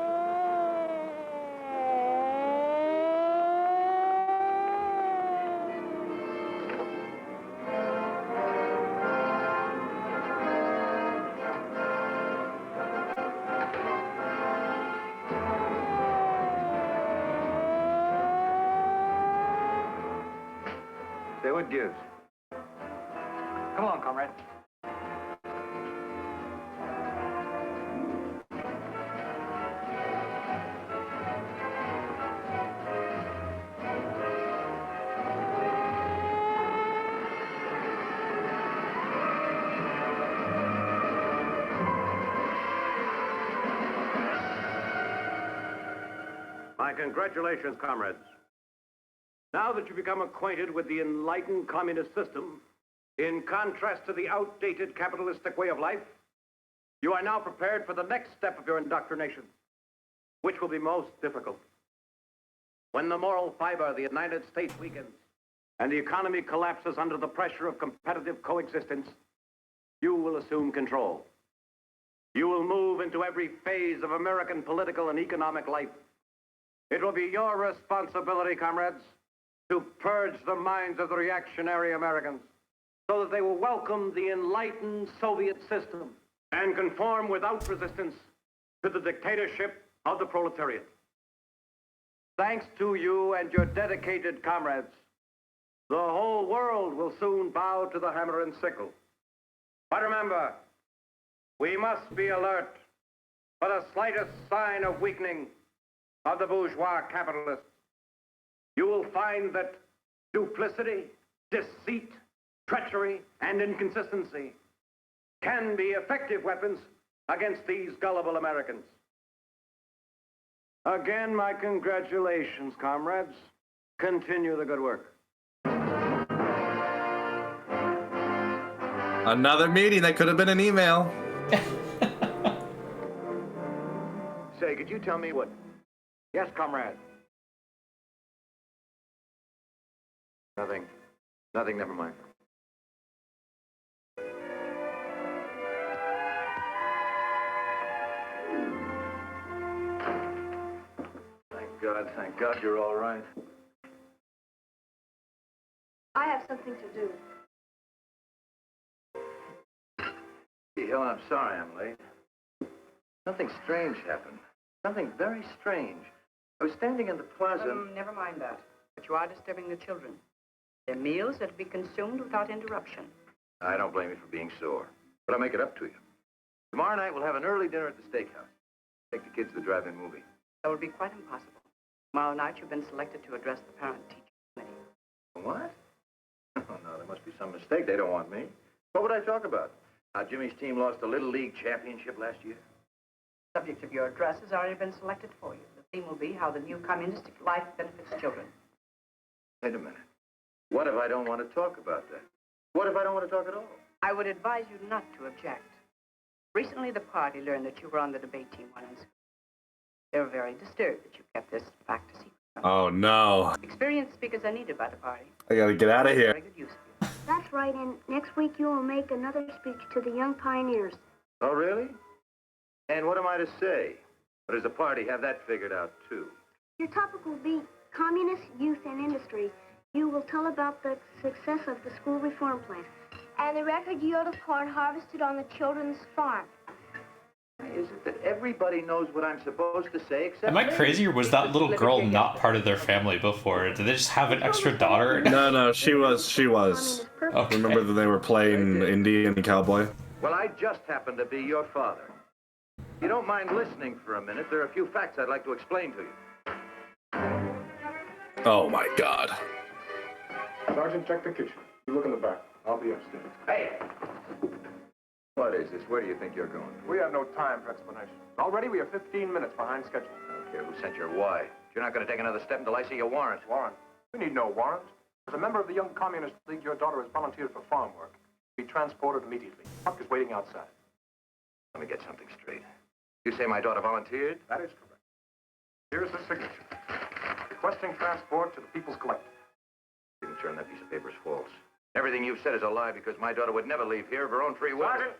Say, what gives? Come along, comrade. My congratulations, comrades. Now that you've become acquainted with the enlightened communist system, in contrast to the outdated capitalistic way of life, you are now prepared for the next step of your indoctrination, which will be most difficult. When the moral fiber of the United States weakens and the economy collapses under the pressure of competitive coexistence, you will assume control. You will move into every phase of American political and economic life. It will be your responsibility, comrades, to purge the minds of the reactionary Americans so that they will welcome the enlightened Soviet system and conform without resistance to the dictatorship of the proletariat. Thanks to you and your dedicated comrades, the whole world will soon bow to the hammer and sickle. But remember, we must be alert for the slightest sign of weakening of the bourgeois capitalists. You will find that duplicity, deceit, treachery, and inconsistency can be effective weapons against these gullible Americans. Again, my congratulations, comrades. Continue the good work. Another meeting that could have been an email. Say, could you tell me what... Yes, comrade. Nothing, never mind. Thank God you're all right. I have something to do. Hey, Helen, I'm sorry I'm late. Something strange happened. Something very strange. I was standing in the plaza. Never mind that. But you are disturbing the children. Their meals are to be consumed without interruption. I don't blame you for being sore, but I'll make it up to you. Tomorrow night we'll have an early dinner at the steakhouse. Take the kids to the drive-in movie. That would be quite impossible. Tomorrow night you've been selected to address the parent-teacher committee. What? Oh, no, there must be some mistake. They don't want me. What would I talk about? How Jimmy's team lost the Little League championship last year? The subject of your address has already been selected for you. The theme will be how the new communistic life benefits children. Wait a minute. What if I don't want to talk about that? What if I don't want to talk at all? I would advise you not to object. Recently, the party learned that you were on the debate team while in school. They were very disturbed that you kept this fact a secret. Oh no. Experienced speakers are needed by the party. I gotta get out of here. Very good use of you. That's right, and next week you will make another speech to the young pioneers. Oh, really? And what am I to say? Or does the party have that figured out, too? Your topic will be communist youth and industry. You will tell about the success of the school reform plan and the record yield of corn harvested on the children's farm. Is it that everybody knows what I'm supposed to say except Am I me? crazy, or was that little girl not part of their family before? Did they just have an extra daughter? No, she was. Okay. Remember that they were playing Indian cowboy? Well, I just happen to be your father. If you don't mind listening for a minute, there are a few facts I'd like to explain to you. Oh my god. Sergeant, check the kitchen. You look in the back. I'll be upstairs. Hey! What is this? Where do you think you're going? We have no time for explanation. Already we are 15 minutes behind schedule. I don't care who sent your why. You're not going to take another step until I see your warrant. Warrant? We need no warrant. As a member of the Young Communist League, your daughter has volunteered for farm work. Be transported immediately. Truck is waiting outside. Let me get something straight. You say my daughter volunteered? That is correct. Here's the signature. Requesting transport to the People's Collective. Signature on that piece of paper is false. Everything you've said is a lie because my daughter would never leave here of her own free will. Sergeant!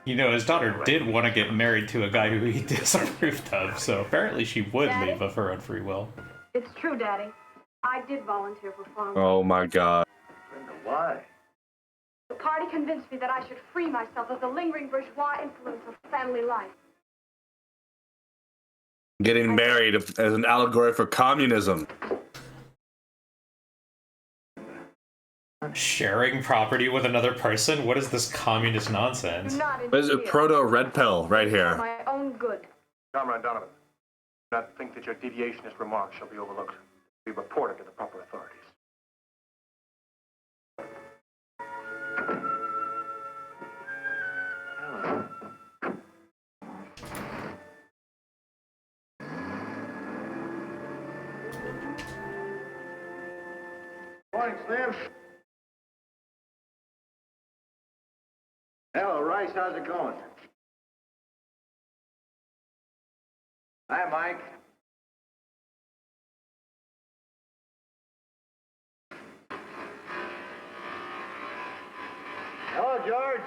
You know, his daughter did want to get married to a guy who he disapproved of, so apparently she would Daddy? leave of her own free will. It's true, Daddy. I did volunteer for farm. Oh my god. Brenda, why? The party convinced me that I should free myself of the lingering bourgeois influence of family life. Getting married as an allegory for communism. Sharing property with another person? What is this communist nonsense? Do not What is it? interfere. Proto red pill right For here. my own good. Comrade Donovan, do not think that your deviationist remarks shall be overlooked. Be reported to the proper authorities. Morning, Slim. Hello, Rice. How's it going? Hi, Mike. Hello, George.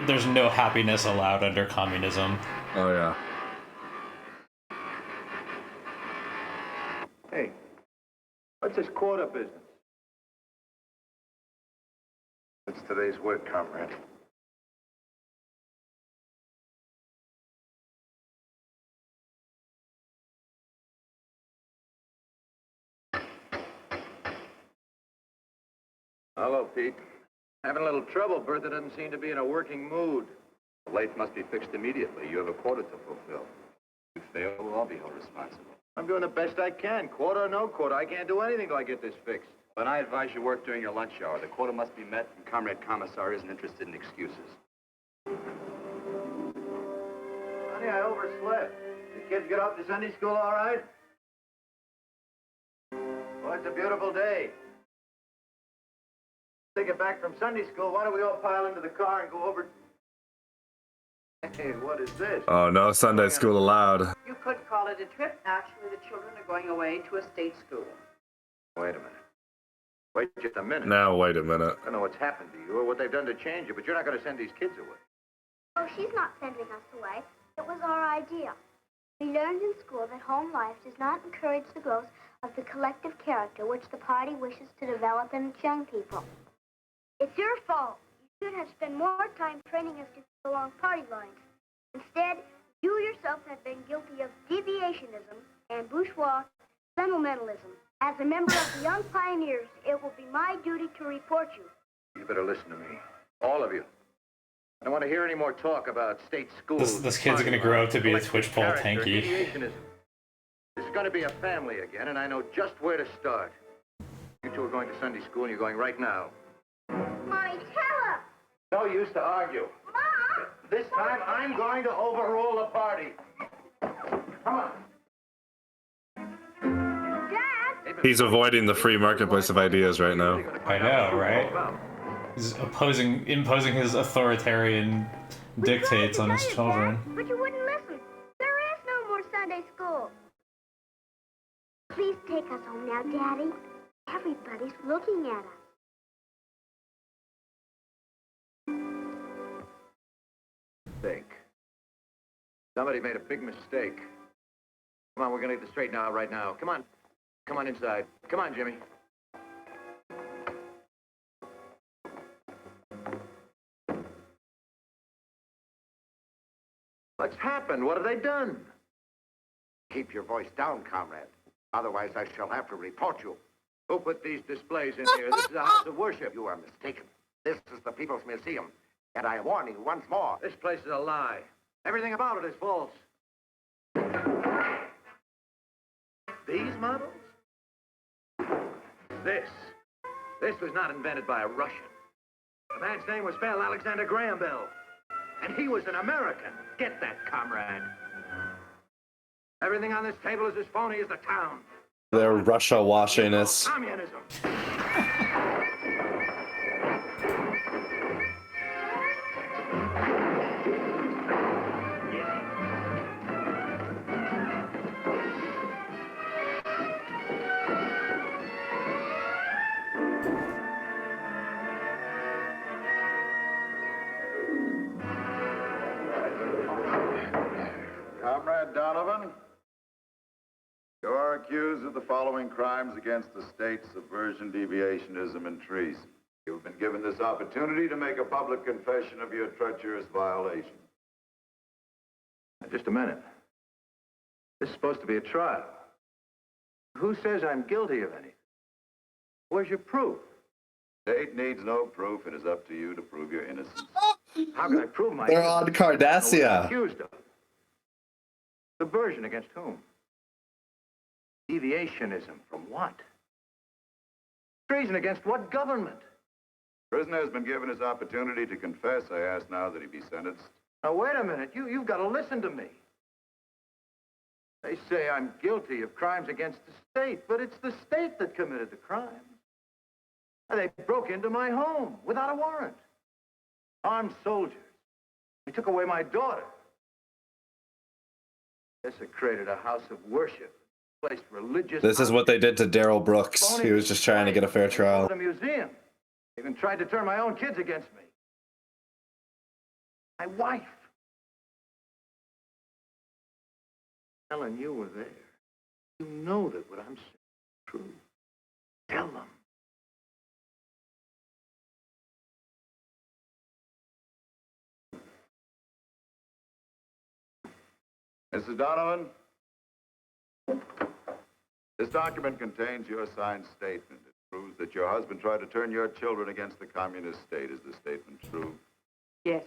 There's no happiness allowed under communism. Oh yeah. Hey, what's this quota business? It's today's work, comrade. Hello, Pete. Having a little trouble. Bertha doesn't seem to be in a working mood. The lathe must be fixed immediately. You have a quota to fulfill. If you fail, we'll all be held responsible. I'm doing the best I can. Quota or no quota, I can't do anything till I get this fixed. Then I advise you work during your lunch hour. The quota must be met, and Comrade Commissar isn't interested in excuses. Honey, I overslept. The kids get off to Sunday school all right? Well, it's a beautiful day. They get back from Sunday school, why don't we all pile into the car and go over... Hey, what is this? Oh, no Sunday school allowed. You could call it a trip. Actually, the children are going away to a state school. Wait a minute. Wait just a minute. Now, wait a minute. I don't know what's happened to you or what they've done to change you, but you're not going to send these kids away. Oh, she's not sending us away. It was our idea. We learned in school that home life does not encourage the growth of the collective character which the party wishes to develop in its young people. It's your fault. should have spent more time training us to get along party lines. Instead, you yourself have been guilty of deviationism and bourgeois sentimentalism. As a member of the Young Pioneers, it will be my duty to report you. You better listen to me. All of you. I don't want to hear any more talk about state schools. This kid's gonna grow up to be a Twitch pole tanky. This is going to be a family again, and I know just where to start. You two are going to Sunday school, and you're going right now. Mommy, tell us! No use to argue. Mom! This time, I'm going to overrule the party. Come on. Dad! He's avoiding the free marketplace of ideas right now. I know, right? He's imposing his authoritarian dictates on his children. Dad, but you wouldn't listen. There is no more Sunday school. Please take us home now, Daddy. Everybody's looking at us. Mistake. Somebody made a big mistake. Come on, we're going to get this straightened out right now. Come on. Come on inside. Come on, Jimmy. What's happened? What have they done? Keep your voice down, comrade. Otherwise, I shall have to report you. Who put these displays in here? This is a house of worship. You are mistaken. This is the People's Museum. And I warn you once more. This place is a lie. Everything about it is false. These models? This was not invented by a Russian. The man's name was spelled Alexander Graham Bell. And he was an American. Get that, comrade. Everything on this table is as phony as the town. They're Russia washing us. Communism. Comrade Donovan, you are accused of the following crimes against the state: subversion, deviationism, and treason. You've been given this opportunity to make a public confession of your treacherous violation. Now, just a minute. This is supposed to be a trial. Who says I'm guilty of anything? Where's your proof? State needs no proof. It is up to you to prove your innocence. How can I prove my They're innocence? on What I'm Cardassia. accused of. Subversion against whom? Deviationism from what? Treason against what government? Prisoner has been given his opportunity to confess. I ask now that he be sentenced. Now, wait a minute. You've got to listen to me. They say I'm guilty of crimes against the state, but it's the state that committed the crime. They broke into my home without a warrant. Armed soldiers. They took away my daughter. Desecrated a house of worship. Placed religious... This is what they did to Daryl Brooks. He was just trying to get a fair trial. A museum. Even tried to turn my own kids against me. My wife. Helen, you were there. You know that what I'm saying is true. Tell them. Mrs. Donovan, this document contains your signed statement. It proves that your husband tried to turn your children against the communist state. Is the statement true? Yes.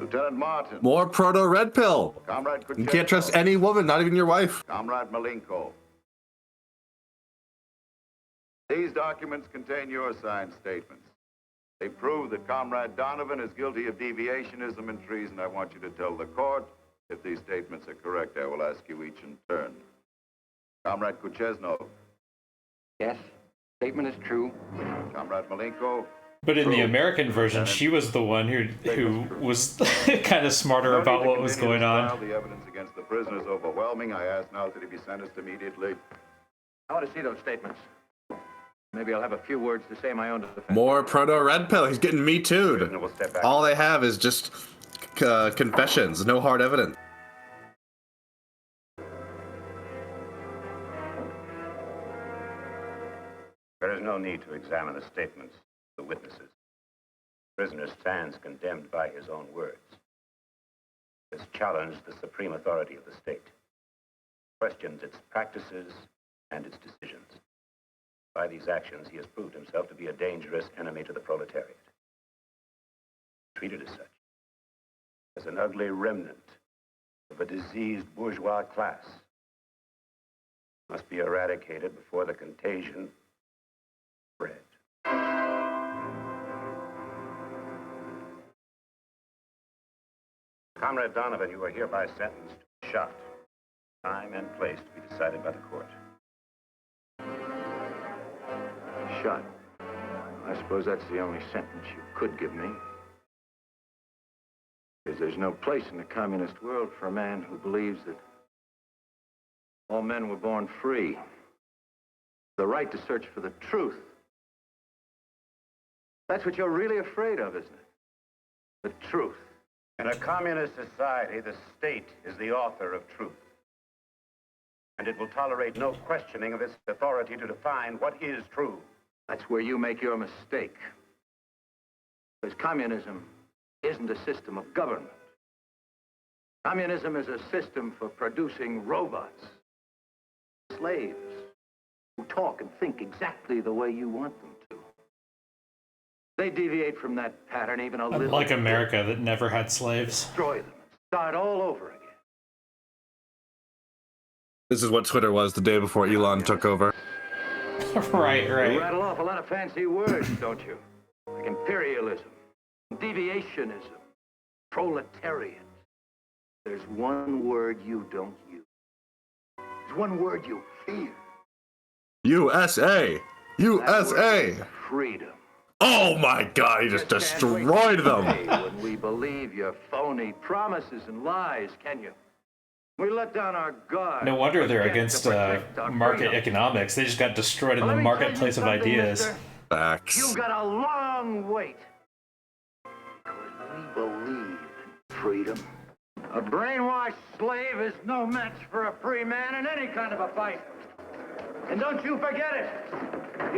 Lieutenant Martin. More proto red pill. Comrade You can't trust any woman, not even your wife. Comrade Malenko. These documents contain your signed statements. They prove that Comrade Donovan is guilty of deviationism and treason. I want you to tell the court if these statements are correct. I will ask you each in turn. Comrade Kuchesnov. Yes, statement is true. Comrade Malenko. But in the American version, she was the one who was kind of smarter about what was going on. The evidence against the prisoner is overwhelming. I ask now that he be sentenced immediately. I want to see those statements. Maybe I'll have a few words to say in my own defense. More proto red pill. He's getting me too'd. All they have is just confessions, no hard evidence. There is no need to examine the statements of the witnesses. The prisoner stands condemned by his own words. He has challenged the supreme authority of the state, questioned its practices and its decisions. By these actions, he has proved himself to be a dangerous enemy to the proletariat. Treated as such, as an ugly remnant of a diseased bourgeois class, must be eradicated before the contagion spread. Comrade Donovan, you are hereby sentenced to shot. Time and place to be decided by the court. Shot. I suppose that's the only sentence you could give me. Because there's no place in the communist world for a man who believes that all men were born free. The right to search for the truth. That's what you're really afraid of, isn't it? The truth. In a communist society, the state is the author of truth. And it will tolerate no questioning of its authority to define what is true. That's where you make your mistake. Because communism isn't a system of government. Communism is a system for producing robots, slaves, who talk and think exactly the way you want them to. They deviate from that pattern even a little. Like America that never had slaves. Destroy them and start all over again. This is what Twitter was the day before Elon took over. Right. You rattle off a lot of fancy words, don't you? Like imperialism, deviationism, proletariat. There's one word you don't use. There's one word you fear. USA! USA! Freedom. Oh my god, he just destroyed them! When we believe your phony promises and lies, can you? We let down our guard. No wonder they're against market economics. They just got destroyed in the marketplace of ideas. Facts. You've got a long wait. Because we believe in freedom. A brainwashed slave is no match for a free man in any kind of a fight. And don't you forget it.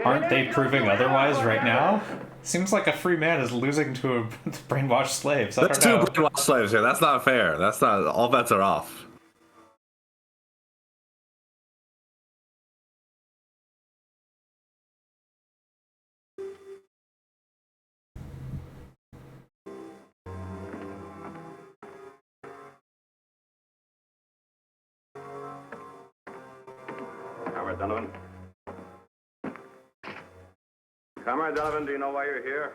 Aren't they proving otherwise right now? Seems like a free man is losing to a brainwashed slaves. That's two brainwashed slaves here. That's not fair. That's not. All bets are off. Comrade Donovan. Comrade Donovan, do you know why you're here?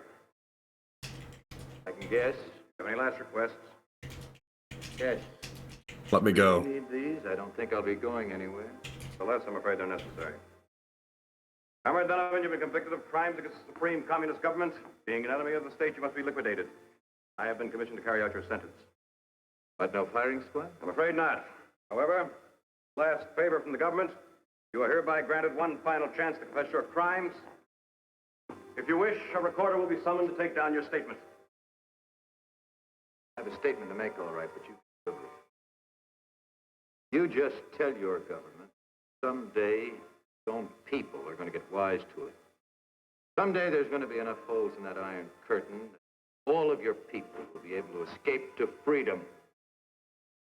I can guess. Have any last requests? Yes. Let me go. You need these? I don't think I'll be going anywhere. The less, I'm afraid they're necessary. Comrade Donovan, you've been convicted of crimes against the Supreme Communist Government. Being an enemy of the state, you must be liquidated. I have been commissioned to carry out your sentence. But no firing squad? I'm afraid not. However, last favor from the government, you are hereby granted one final chance to confess your crimes. If you wish, a recorder will be summoned to take down your statement. I have a statement to make, all right, but you just tell your government someday its own people are going to get wise to it. Someday there's going to be enough holes in that iron curtain that all of your people will be able to escape to freedom.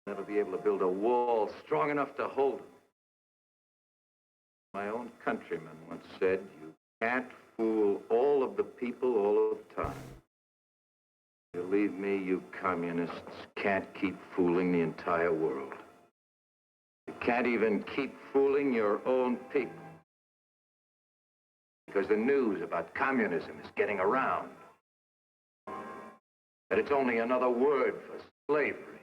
Never be able to build a wall strong enough to hold them. My own countryman once said, you can't fool all of the people all of the time. Believe me, you communists can't keep fooling the entire world. You can't even keep fooling your own people. Because the news about communism is getting around. That it's only another word for slavery.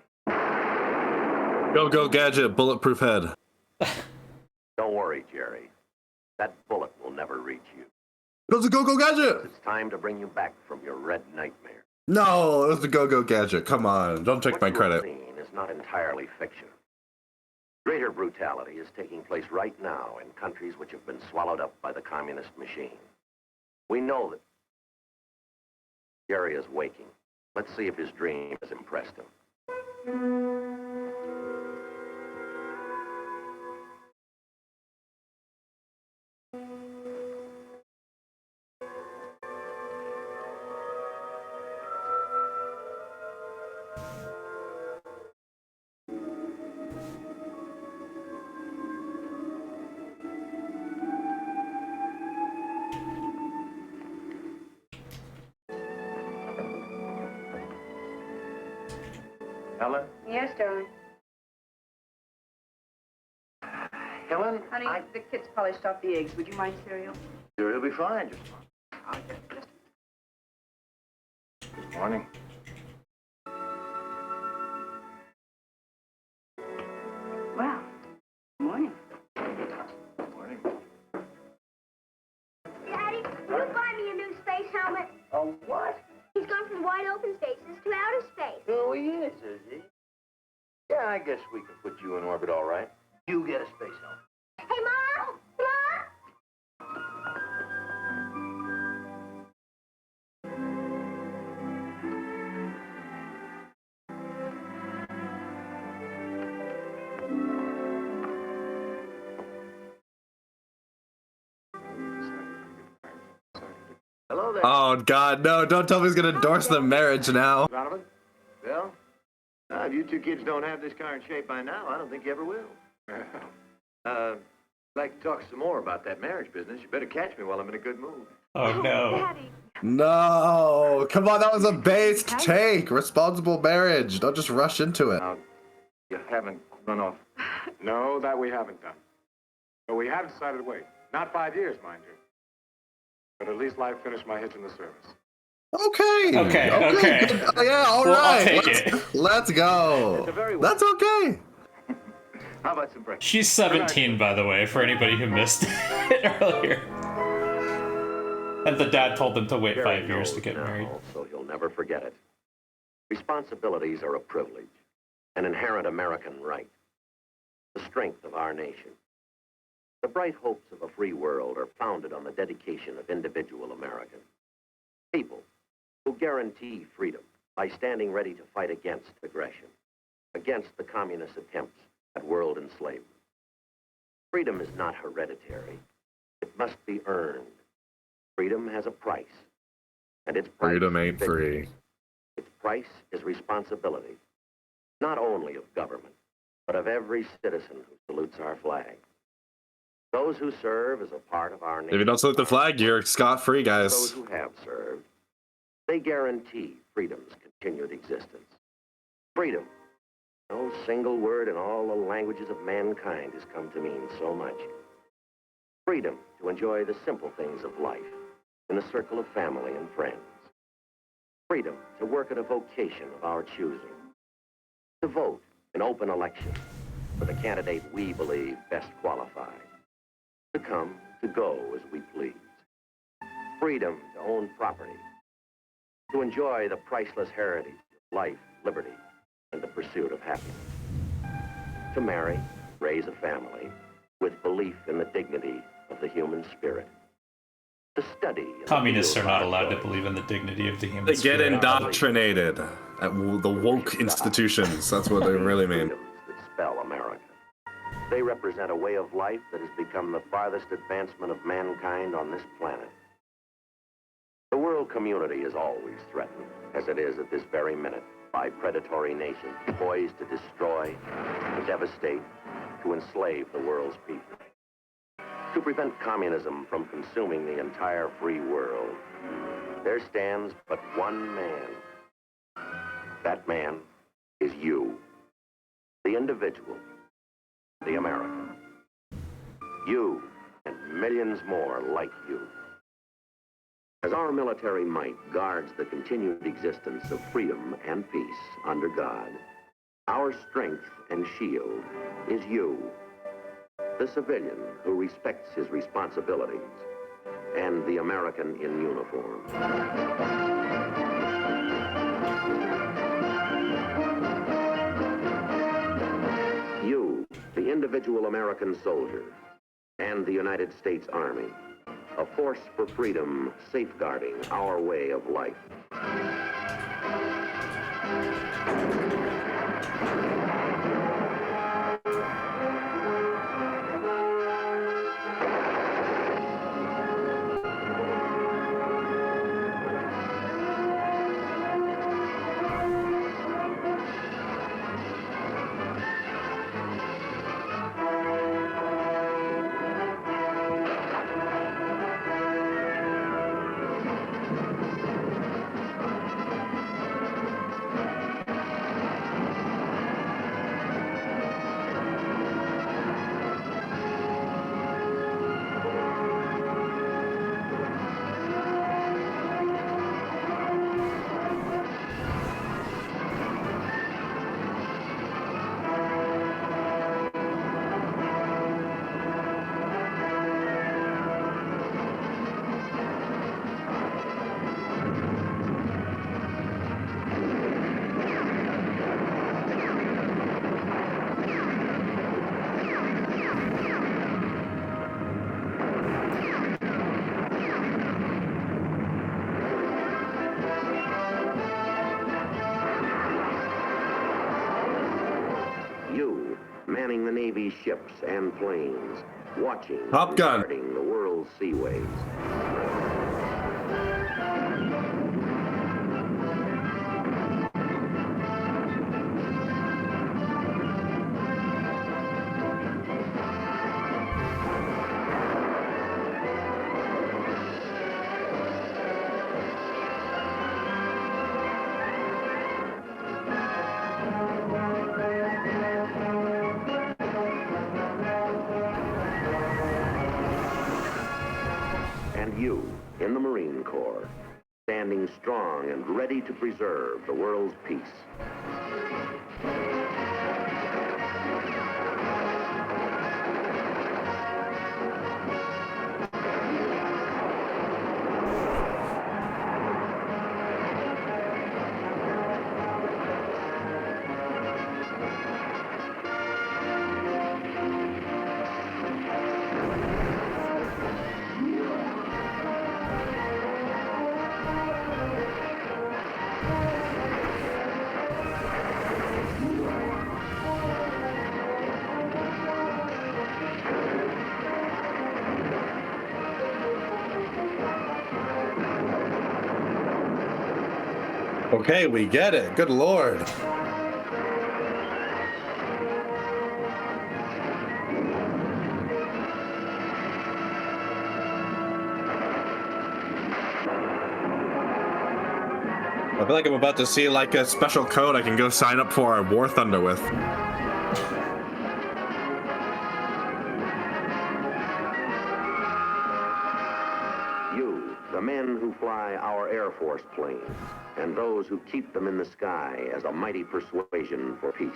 Go, Gadget, bulletproof head. Don't worry, Jerry. That bullet will never reach you. It was a Go Gadget! It's time to bring you back from your red nightmare. No, it was the Go Gadget. Come on, don't take my credit. What you're seeing is not entirely fiction. Greater brutality is taking place right now in countries which have been swallowed up by the communist machine. We know that Jerry is waking. Let's see if his dream has impressed him. Helen? Yes, darling. Helen? Honey, the kids polished off the eggs. Would you mind cereal? Sure, it'll be fine. Just Good morning. Well, good morning. Morning. Daddy, will you buy me a new space helmet? A what? He's gone from wide open spaces to outer space. Oh, he is he? Yeah, I guess we can put you in orbit all right. You get a space helmet. Hey, Mom! Mom! Hello there. Oh God, no! Don't tell me he's gonna endorse the marriage now. Donovan? Bill? If you two kids don't have this car in shape by now, I don't think you ever will. I'd like to talk some more about that marriage business. You better catch me while I'm in a good mood. Oh no. Daddy. No, come on, that was a based take. Responsible marriage. Don't just rush into it. Now, you haven't run off. No, that we haven't done. But we have decided to wait. Not 5 years, mind you. But at least I finished my hitch in the service. Okay. Okay. Good. Yeah, all Well, I'll right. take it. Let's go. That's okay. How about some breakfast? She's 17, by the way, for anybody who missed it earlier. And the dad told them to wait Jerry 5 years to knows get now, married. so he'll never forget it. Responsibilities are a privilege, an inherent American right, the strength of our nation. The bright hopes of a free world are founded on the dedication of individual Americans. People who guarantee freedom by standing ready to fight against aggression, against the communist attempts at world enslavement. Freedom is not hereditary. It must be earned. Freedom has a price, and its price Freedom is ain't victory. free. Its price is responsibility, not only of government, but of every citizen who salutes our flag. Those who serve as a part of our nation. If you don't salute the flag, you're scot-free, Those guys. who have served, they guarantee freedom's continued existence. Freedom. No single word in all the languages of mankind has come to mean so much. Freedom to enjoy the simple things of life in the circle of family and friends. Freedom to work at a vocation of our choosing. To vote in open elections for the candidate we believe best qualified. To come, to go as we please. Freedom to own property. To enjoy the priceless heritage of life, liberty, and the pursuit of happiness. To marry, raise a family, with belief in the dignity of the human spirit. To study. in the Communists are field of not our allowed to choice. believe in the dignity of the human They get spirit. indoctrinated at the woke institutions. That's what they really mean. Freedoms that spell America. They represent a way of life that has become the farthest advancement of mankind on this planet. The world community is always threatened, as it is at this very minute, by predatory nations poised to destroy, to devastate, to enslave the world's people. To prevent communism from consuming the entire free world, there stands but one man. That man is you, the individual, the American. You and millions more like you. As our military might guards the continued existence of freedom and peace under God, our strength and shield is you, the civilian who respects his responsibilities, and the American in uniform. You, the individual American soldier, and the United States Army, a force for freedom safeguarding our way of life. mighty ships and planes, watching Top Gun. and guarding the world's seaways. And you, in the Marine Corps, standing strong and ready to preserve the world's peace. Okay, we get it. Good lord. I feel like I'm about to see like a special code I can go sign up for War Thunder with. You, the men who fly our Air Force planes, and those who keep them in the sky as a mighty persuasion for peace.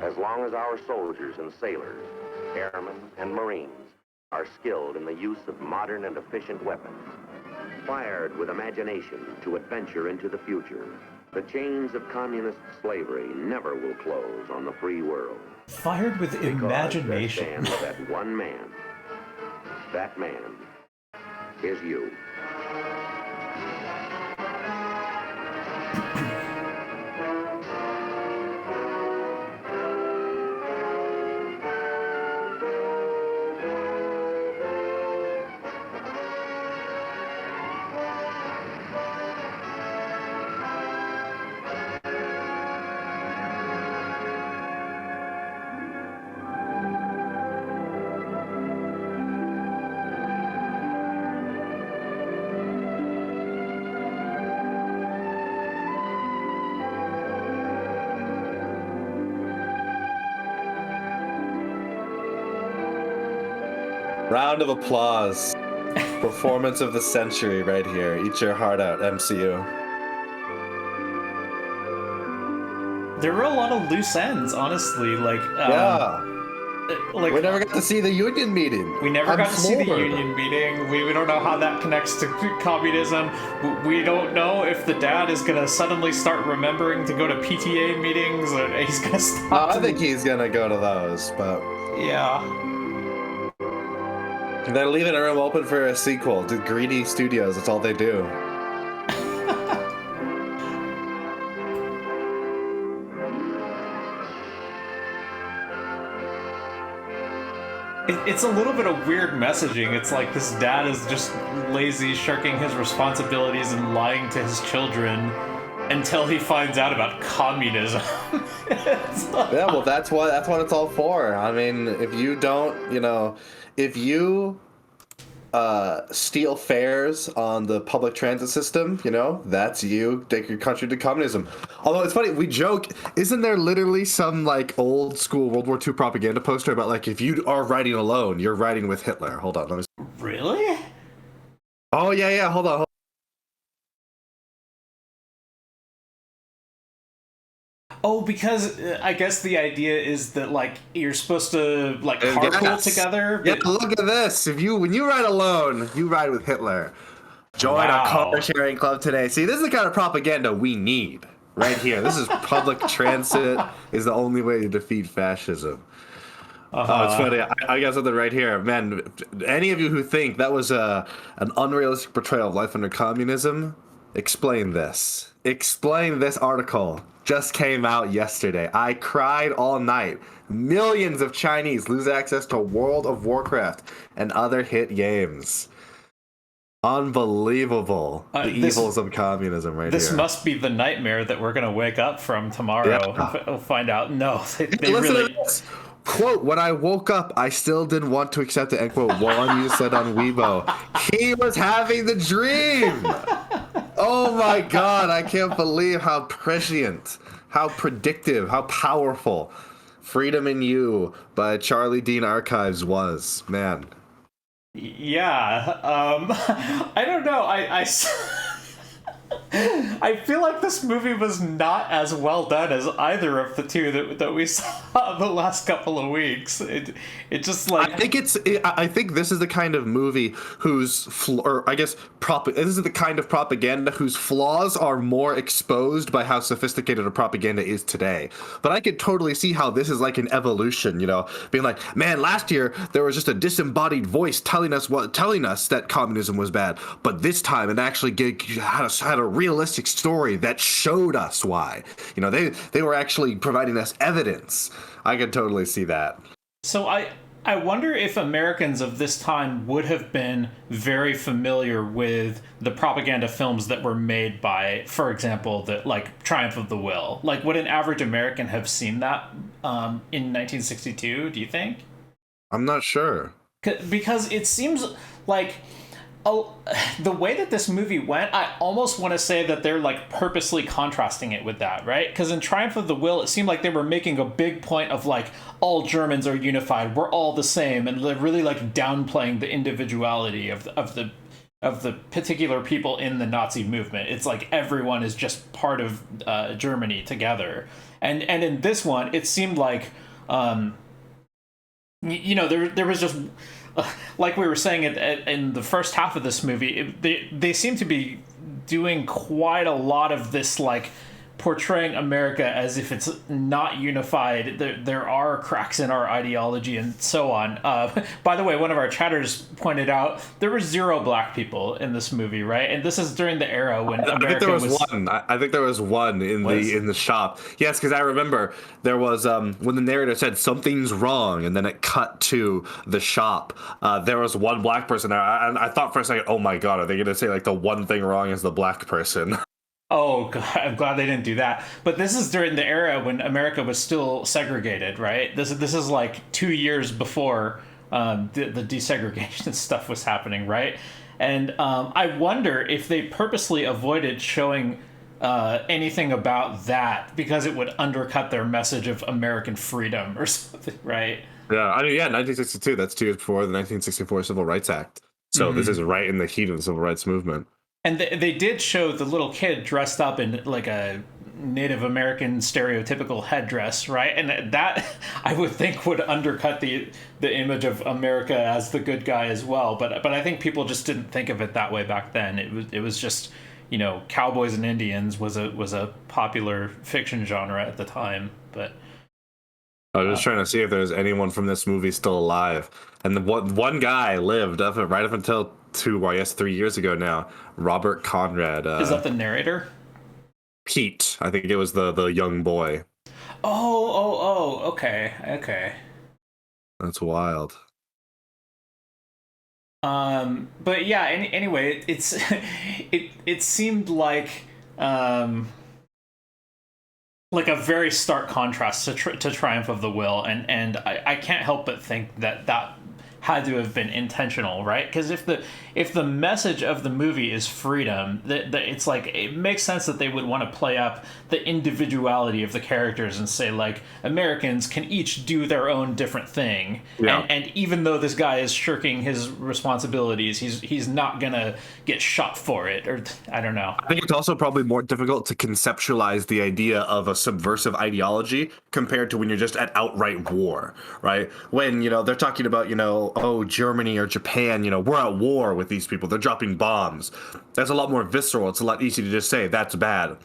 As long as our soldiers and sailors, airmen and Marines are skilled in the use of modern and efficient weapons, fired with imagination to adventure into the future, the chains of communist slavery never will close on the free world. Fired with imagination. There stands that one man. That man is you. Round of applause. Performance of the century right here. Eat your heart out, MCU. There were a lot of loose ends, honestly. Like, we never got to see the union meeting. We never got to see the union meeting. We don't know how that connects to communism. We don't know if the dad is gonna suddenly start remembering to go to PTA meetings, or he's gonna stop. I think he's gonna go to those, but yeah. They're leaving a room open for a sequel. The greedy studios, that's all they do. It's a little bit of weird messaging. It's like this dad is just lazy, shirking his responsibilities and lying to his children until he finds out about communism. Yeah, well, that's what it's all for. I mean, if you don't, if you steal fares on the public transit system, that's you take your country to communism. Although it's funny, we joke, isn't there literally some like old school World War II propaganda poster about like if you are riding alone, you're riding with Hitler? Hold on, let me. Really? Oh yeah, hold on. Oh, because I guess the idea is that like you're supposed to like carpool Yes. together. Yeah, look at this. When you ride alone, you ride with Hitler. Join a car sharing club today. See, this is the kind of propaganda we need right here. This is public transit is the only way to defeat fascism. Oh, it's funny. I got something right here, man. Any of you who think that was an unrealistic portrayal of life under communism, explain this. Explain this article. Just came out yesterday. I cried all night. Millions of Chinese lose access to World of Warcraft and other hit games. Unbelievable. The evils of communism right here. This must be the nightmare that we're going to wake up from tomorrow. Yeah. We'll find out. No, they listen really... to this. Quote, when I woke up, I still didn't want to accept it, end quote. One you said on Weibo. He was having the dream. Oh my God, I can't believe how prescient, how predictive, how powerful Freedom in You by Charlie Dean Archives was. Man. Yeah, I don't know. I feel like this movie was not as well done as either of the two that we saw the last couple of weeks. It just like I think this is the kind of movie whose this is the kind of propaganda whose flaws are more exposed by how sophisticated a propaganda is today. But I could totally see how this is like an evolution, you know, being like, man, last year there was just a disembodied voice telling us that communism was bad, but this time it actually had a realistic story that showed us why. You know, they were actually providing us evidence. I could totally see that. So I wonder if Americans of this time would have been very familiar with the propaganda films that were made by, for example, the like Triumph of the Will. Like, would an average American have seen that in 1962? Do you think? I'm not sure. Because it seems like the way that this movie went, I almost want to say that they're like purposely contrasting it with that, right? Because in Triumph of the Will, it seemed like they were making a big point of like all Germans are unified, we're all the same, and they're really like downplaying the individuality of the particular people in the Nazi movement. It's like everyone is just part of Germany together, and in this one, it seemed like you know there was just. Like we were saying in the first half of this movie, they seem to be doing quite a lot of this, like portraying America as if it's not unified. There are cracks in our ideology and so on. By the way, one of our chatters pointed out there were 0 black people in this movie, right? And this is during the era when America I think there was one. I think there was one in the shop. Yes, because I remember there was when the narrator said something's wrong, and then it cut to the shop. There was one black person there, and I thought for a second, oh my God, are they going to say like the one thing wrong is the black person? Oh, God, I'm glad they didn't do that. But this is during the era when America was still segregated, right? This is like 2 years before the desegregation stuff was happening, right? And I wonder if they purposely avoided showing anything about that because it would undercut their message of American freedom or something, right? Yeah, I mean, 1962, that's 2 years before the 1964 Civil Rights Act. So This is right in the heat of the civil rights movement. And they did show the little kid dressed up in like a Native American stereotypical headdress, right? And that I would think would undercut the image of America as the good guy as well. But I think people just didn't think of it that way back then. It was just, you know, cowboys and Indians was a popular fiction genre at the time. But I was just trying to see if there's anyone from this movie still alive, and the one guy lived right up until 3 years ago now. Robert Conrad. Is that the narrator? Pete, I think it was the young boy. Oh, okay. That's wild. But yeah. Anyway, it seemed like a very stark contrast to Triumph of the Will, and I can't help but think that had to have been intentional, right? Because if the message of the movie is freedom, it's like it makes sense that they would want to play up the individuality of the characters and say like Americans can each do their own different thing, Yeah. and even though this guy is shirking his responsibilities, he's not gonna get shot for it, or I don't know. I think it's also probably more difficult to conceptualize the idea of a subversive ideology compared to when you're just at outright war, right? When, they're talking about, oh, Germany or Japan, we're at war with these people. They're dropping bombs. That's a lot more visceral. It's a lot easier to just say that's bad.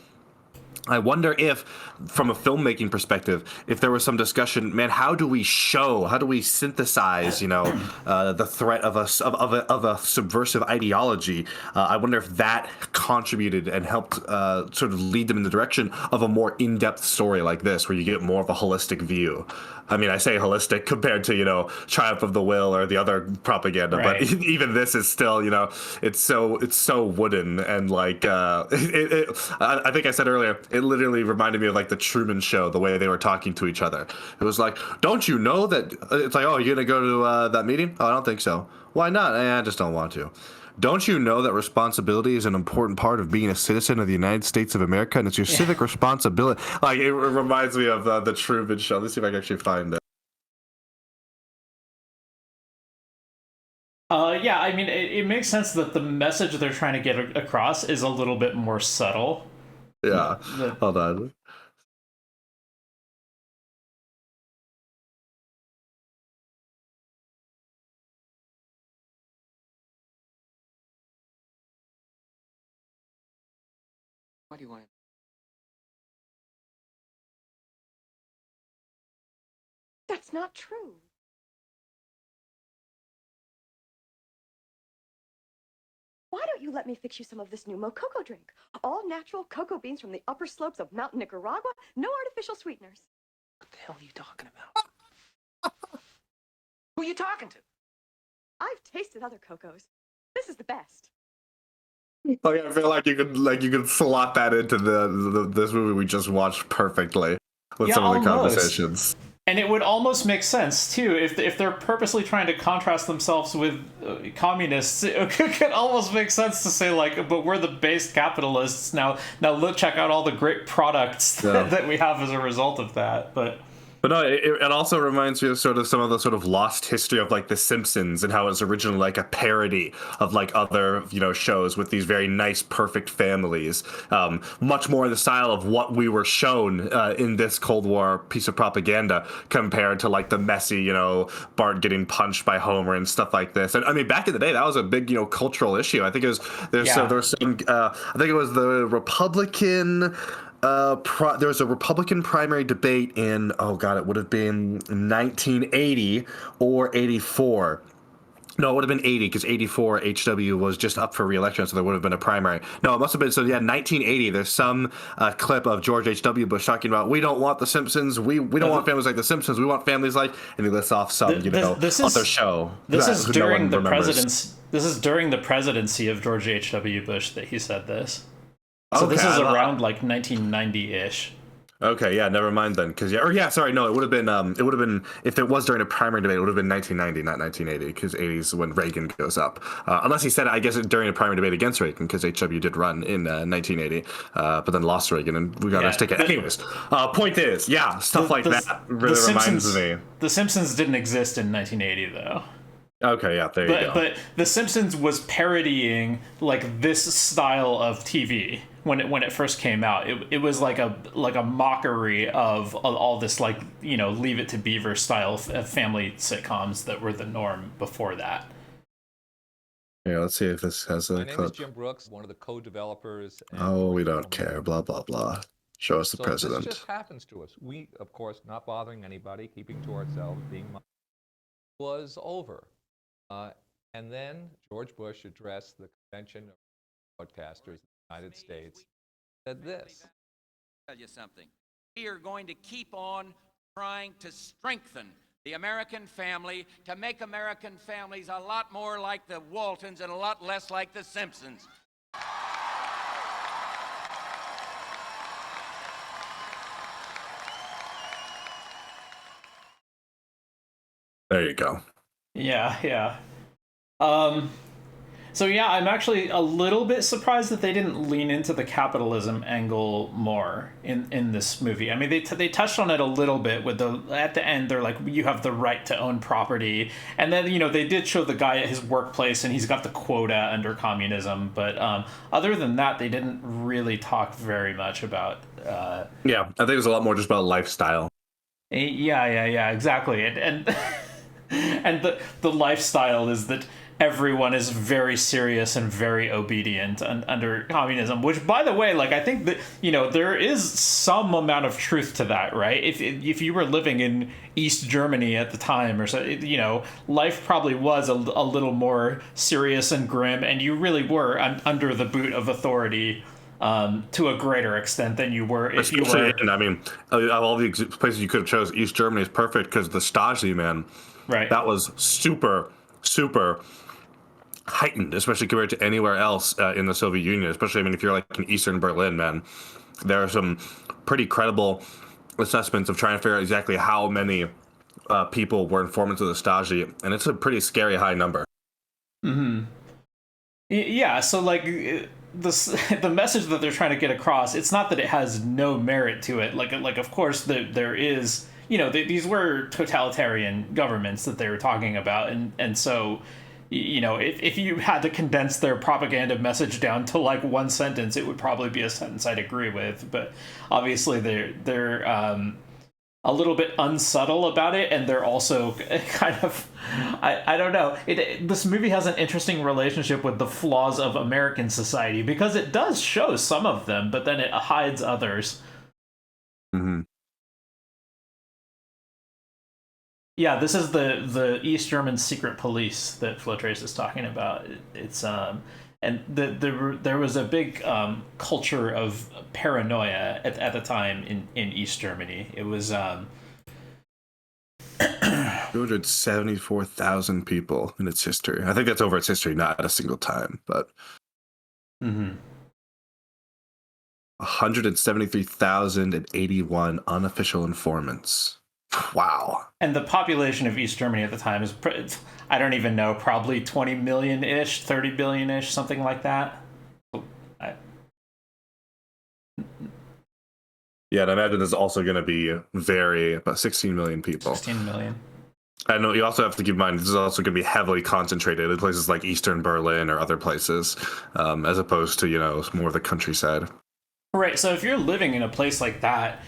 I wonder if, from a filmmaking perspective, if there was some discussion, man, how do we synthesize, the threat of a subversive ideology? I wonder if that contributed and helped sort of lead them in the direction of a more in-depth story like this, where you get more of a holistic view. I mean, I say holistic compared to, Triumph of the Will or the other propaganda, Right. but even this is still, it's so wooden and like, I think I said earlier, it literally reminded me of like the Truman Show, the way they were talking to each other. It was like, don't you know that it's like, oh, you're going to go to that meeting? Oh, I don't think so. Why not? I just don't want to. Don't you know that responsibility is an important part of being a citizen of the United States of America, and it's your civic responsibility? Like, it reminds me of the Truman Show. Let's see if I can actually find it. Yeah, I mean, it makes sense that the message they're trying to get across is a little bit more subtle. Yeah, hold on. What do you want? That's not true. Why don't you let me fix you some of this new Mococo drink? All natural cocoa beans from the upper slopes of Mountain Nicaragua, no artificial sweeteners. What the hell are you talking about? Who are you talking to? I've tasted other cocos. This is the best. Like, I feel like you could slot that into this movie we just watched perfectly with some of the conversations. And it would almost make sense too if they're purposely trying to contrast themselves with communists. It could almost make sense to say like, but we're the based capitalists now. Now look, check out all the great products that we have as a result of that. But no, it also reminds me of some of the sort of lost history of like The Simpsons and how it was originally like a parody of like other shows with these very nice, perfect families. Much more in the style of what we were shown in this Cold War piece of propaganda compared to like the messy, Bart getting punched by Homer and stuff like this. And I mean, back in the day, that was a big cultural issue. I think it was there was some I think it was the Republican. There was a Republican primary debate in, it would have been 1980 or 84. No, it would have been 80 because 84 HW was just up for re-election, so there would have been a primary. No, it must have been, 1980. There's some clip of George H.W. Bush talking about, we don't want the Simpsons, we don't want families like the Simpsons, we want families like, and he lists off some, other show. This is during the presidency. This is during the presidency of George H.W. Bush that he said this. So this is around like 1990-ish. Okay, yeah, never mind then, because sorry, no, it would have been if it was during a primary debate, it would have been 1990, not 1980, because 80 is when Reagan goes up. Unless he said it, I guess, during a primary debate against Reagan, because HW did run in 1980, but then lost Reagan, and we got our ticket. Anyways, point is, stuff like that really reminds me. The Simpsons didn't exist in 1980, though. Okay, yeah, there you go. But The Simpsons was parodying like this style of TV when it first came out. It was like a mockery of all this like Leave It to Beaver style family sitcoms that were the norm before that. Yeah, let's see if this has a clip. My name is Jim Brooks, one of the co-developers. We don't care. Blah blah blah. Show us the president. This just happens to us. We, of course, not bothering anybody, keeping to ourselves, was over. And then George Bush addressed the Convention of Broadcasters in the United States, said this. I'll tell you something. We are going to keep on trying to strengthen the American family, to make American families a lot more like the Waltons and a lot less like the Simpsons. There you go. Yeah, yeah. Um, so yeah, I'm actually a little bit surprised that they didn't lean into the capitalism angle more in this movie. I mean, they touched on it a little bit with at the end. They're like, you have the right to own property, and then they did show the guy at his workplace, and he's got the quota under communism. But other than that, they didn't really talk very much about. Yeah, I think it was a lot more just about lifestyle. Yeah, exactly, and and the lifestyle is that everyone is very serious and very obedient under communism, which, by the way, like, I think that there is some amount of truth to that, right? If you were living in East Germany at the time or so, life probably was a little more serious and grim, and you really were under the boot of authority to a greater extent than you were if you were. And I mean, of all the places you could have chose, East Germany is perfect because the Stasi, man, right? That was super heightened, especially compared to anywhere else in the Soviet Union. Especially, I mean, if you're like in Eastern Berlin, man, there are some pretty credible assessments of trying to figure out exactly how many people were informants of the Stasi, and it's a pretty scary high number. Yeah, so like the message that they're trying to get across, it's not that it has no merit to it. Like of course there is, these were totalitarian governments that they were talking about, and so if you had to condense their propaganda message down to like one sentence, it would probably be a sentence I'd agree with. But obviously they're a little bit unsubtle about it, and they're also kind of, I don't know. This movie has an interesting relationship with the flaws of American society, because it does show some of them, but then it hides others. Mm-hmm. Yeah, this is the East German secret police that Flowtrace is talking about. It's and there was a big culture of paranoia at the time in East Germany. It was 274,000 people in its history. I think that's over its history, not at a single time, but 173,081 unofficial informants. Wow. And the population of East Germany at the time is, I don't even know, probably 20 million-ish, 30 billion-ish, something like that. Yeah, and I imagine there's also going to be about 16 million people. 16 million. I know you also have to keep in mind this is also going to be heavily concentrated in places like Eastern Berlin or other places, as opposed to, more of the countryside. Right, so if you're living in a place like that,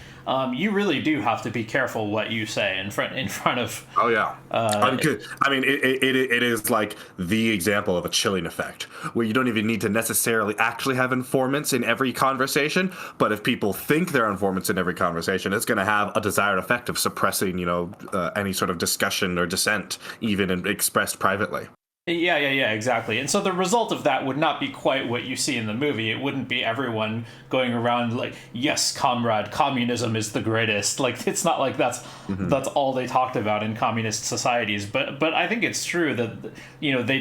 you really do have to be careful what you say in front of. Oh yeah, I mean, it is like the example of a chilling effect, where you don't even need to necessarily actually have informants in every conversation, but if people think they're informants in every conversation, it's going to have a desired effect of suppressing, any sort of discussion or dissent, even expressed privately. Yeah, exactly. And so the result of that would not be quite what you see in the movie. It wouldn't be everyone going around like, yes, comrade, communism is the greatest. Like, it's not like that's all they talked about in communist societies. But I think it's true that, they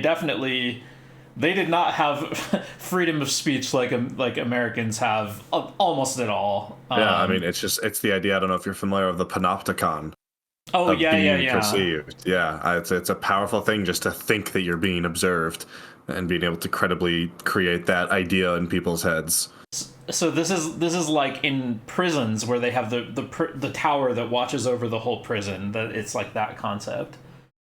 did not have freedom of speech like Americans have almost at all. Yeah, I mean, it's the idea. I don't know if you're familiar with the panopticon. Oh, yeah. Perceived. Yeah, it's a powerful thing just to think that you're being observed and being able to credibly create that idea in people's heads. So this is like in prisons where they have the tower that watches over the whole prison. That it's like that concept.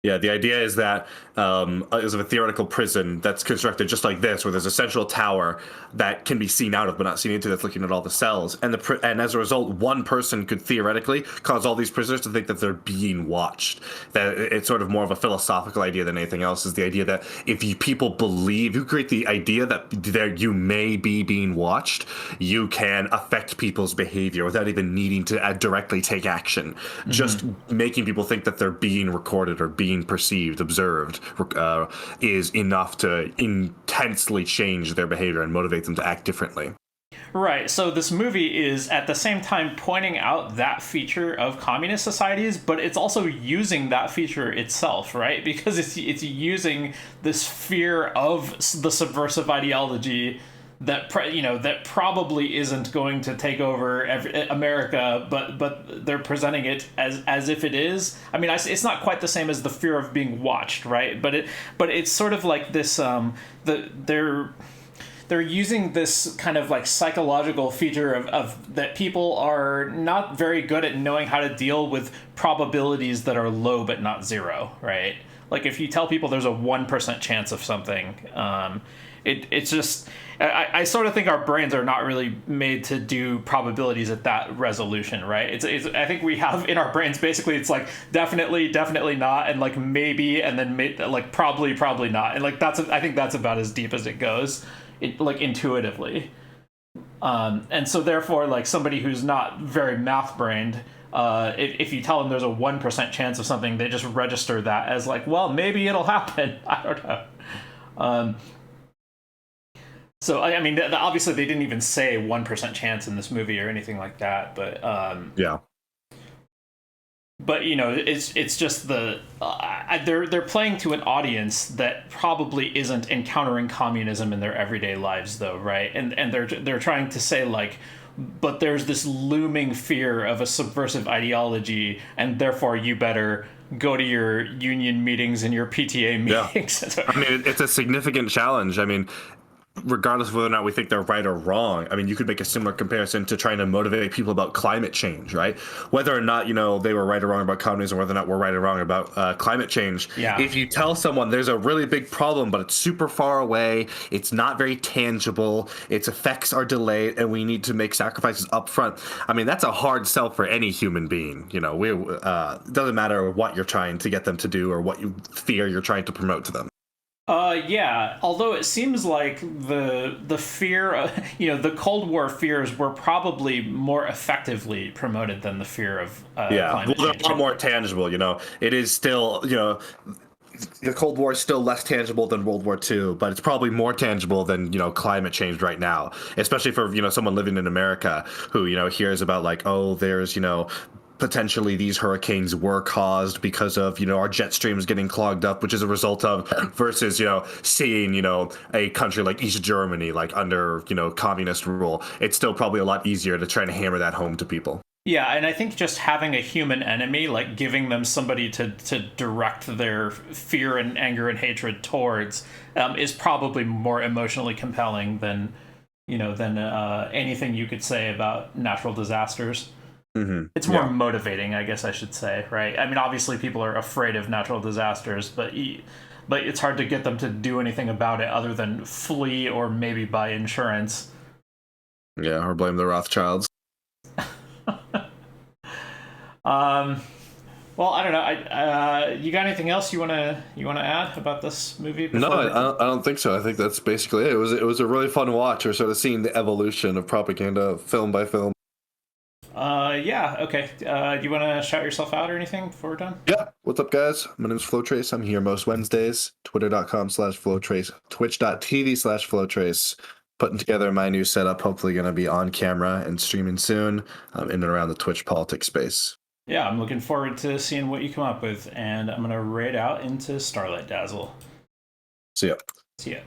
Yeah, the idea is that is of a theoretical prison that's constructed just like this, where there's a central tower that can be seen out of but not seen into, that's looking at all the cells. And and as a result, one person could theoretically cause all these prisoners to think that they're being watched. That it's sort of more of a philosophical idea than anything else, is the idea that if people believe, you create the idea that you may be being watched, you can affect people's behavior without even needing to directly take action. Just making people think that they're being recorded or being perceived, observed, is enough to intensely change their behavior and motivate them to act differently. Right, so this movie is at the same time pointing out that feature of communist societies, but it's also using that feature itself, right? Because it's using this fear of the subversive ideology that probably isn't going to take over America, but they're presenting it as if it is. I mean, it's not quite the same as the fear of being watched, right? But it's sort of like this. They're using this kind of like psychological feature of that people are not very good at knowing how to deal with probabilities that are low but not zero, right? Like if you tell people there's a 1% chance of something, it's just I sort of think our brains are not really made to do probabilities at that resolution, right? It's I think we have in our brains basically it's like definitely not, and like maybe, and then like probably not, and like I think that's about as deep as it goes, like intuitively. And so therefore, like somebody who's not very math brained, if you tell them there's a 1% chance of something, they just register that as like, well, maybe it'll happen. I don't know. So I mean, obviously they didn't even say 1% chance in this movie or anything like that, but yeah. But it's just they're playing to an audience that probably isn't encountering communism in their everyday lives, though, right? And they're trying to say like, but there's this looming fear of a subversive ideology, and therefore you better go to your union meetings and your PTA meetings. Yeah. I mean, it's a significant challenge. I mean, regardless of whether or not we think they're right or wrong, I mean, you could make a similar comparison to trying to motivate people about climate change, right? Whether or not, they were right or wrong about communism, whether or not we're right or wrong about climate change. Yeah. If you tell someone there's a really big problem, but it's super far away, it's not very tangible, its effects are delayed, and we need to make sacrifices up front. I mean, that's a hard sell for any human being. It doesn't matter what you're trying to get them to do or what you fear you're trying to promote to them. Yeah. Although it seems like the fear, the Cold War fears were probably more effectively promoted than the fear of climate they're change. a lot more tangible. It is still, the Cold War is still less tangible than World War II, but it's probably more tangible than climate change right now, especially for someone living in America who hears about like, oh, there's potentially these hurricanes were caused because of our jet streams getting clogged up, which is a result of, versus seeing a country like East Germany like under communist rule. It's still probably a lot easier to try to hammer that home to people. Yeah, and I think just having a human enemy, like giving them somebody to direct their fear and anger and hatred towards, is probably more emotionally compelling than anything you could say about natural disasters. Mm-hmm. It's more motivating, I guess I should say, right? I mean, obviously people are afraid of natural disasters, but it's hard to get them to do anything about it other than flee or maybe buy insurance. Yeah, or blame the Rothschilds. Well, I don't know. You got anything else you wanna add about this movie? No, I don't think so. I think that's basically it. It was a really fun watch. We're sort of seeing the evolution of propaganda film by film. Yeah, okay. Do you want to shout yourself out or anything before we're done? Yeah. What's up, guys? My name's Flowtrace. I'm here most Wednesdays. Twitter.com/Flowtrace. Twitch.tv/Flowtrace. Putting together my new setup. Hopefully going to be on camera and streaming soon in and around the Twitch politics space. Yeah, I'm looking forward to seeing what you come up with, and I'm going to raid out into Starlight Dazzle. See ya. See ya.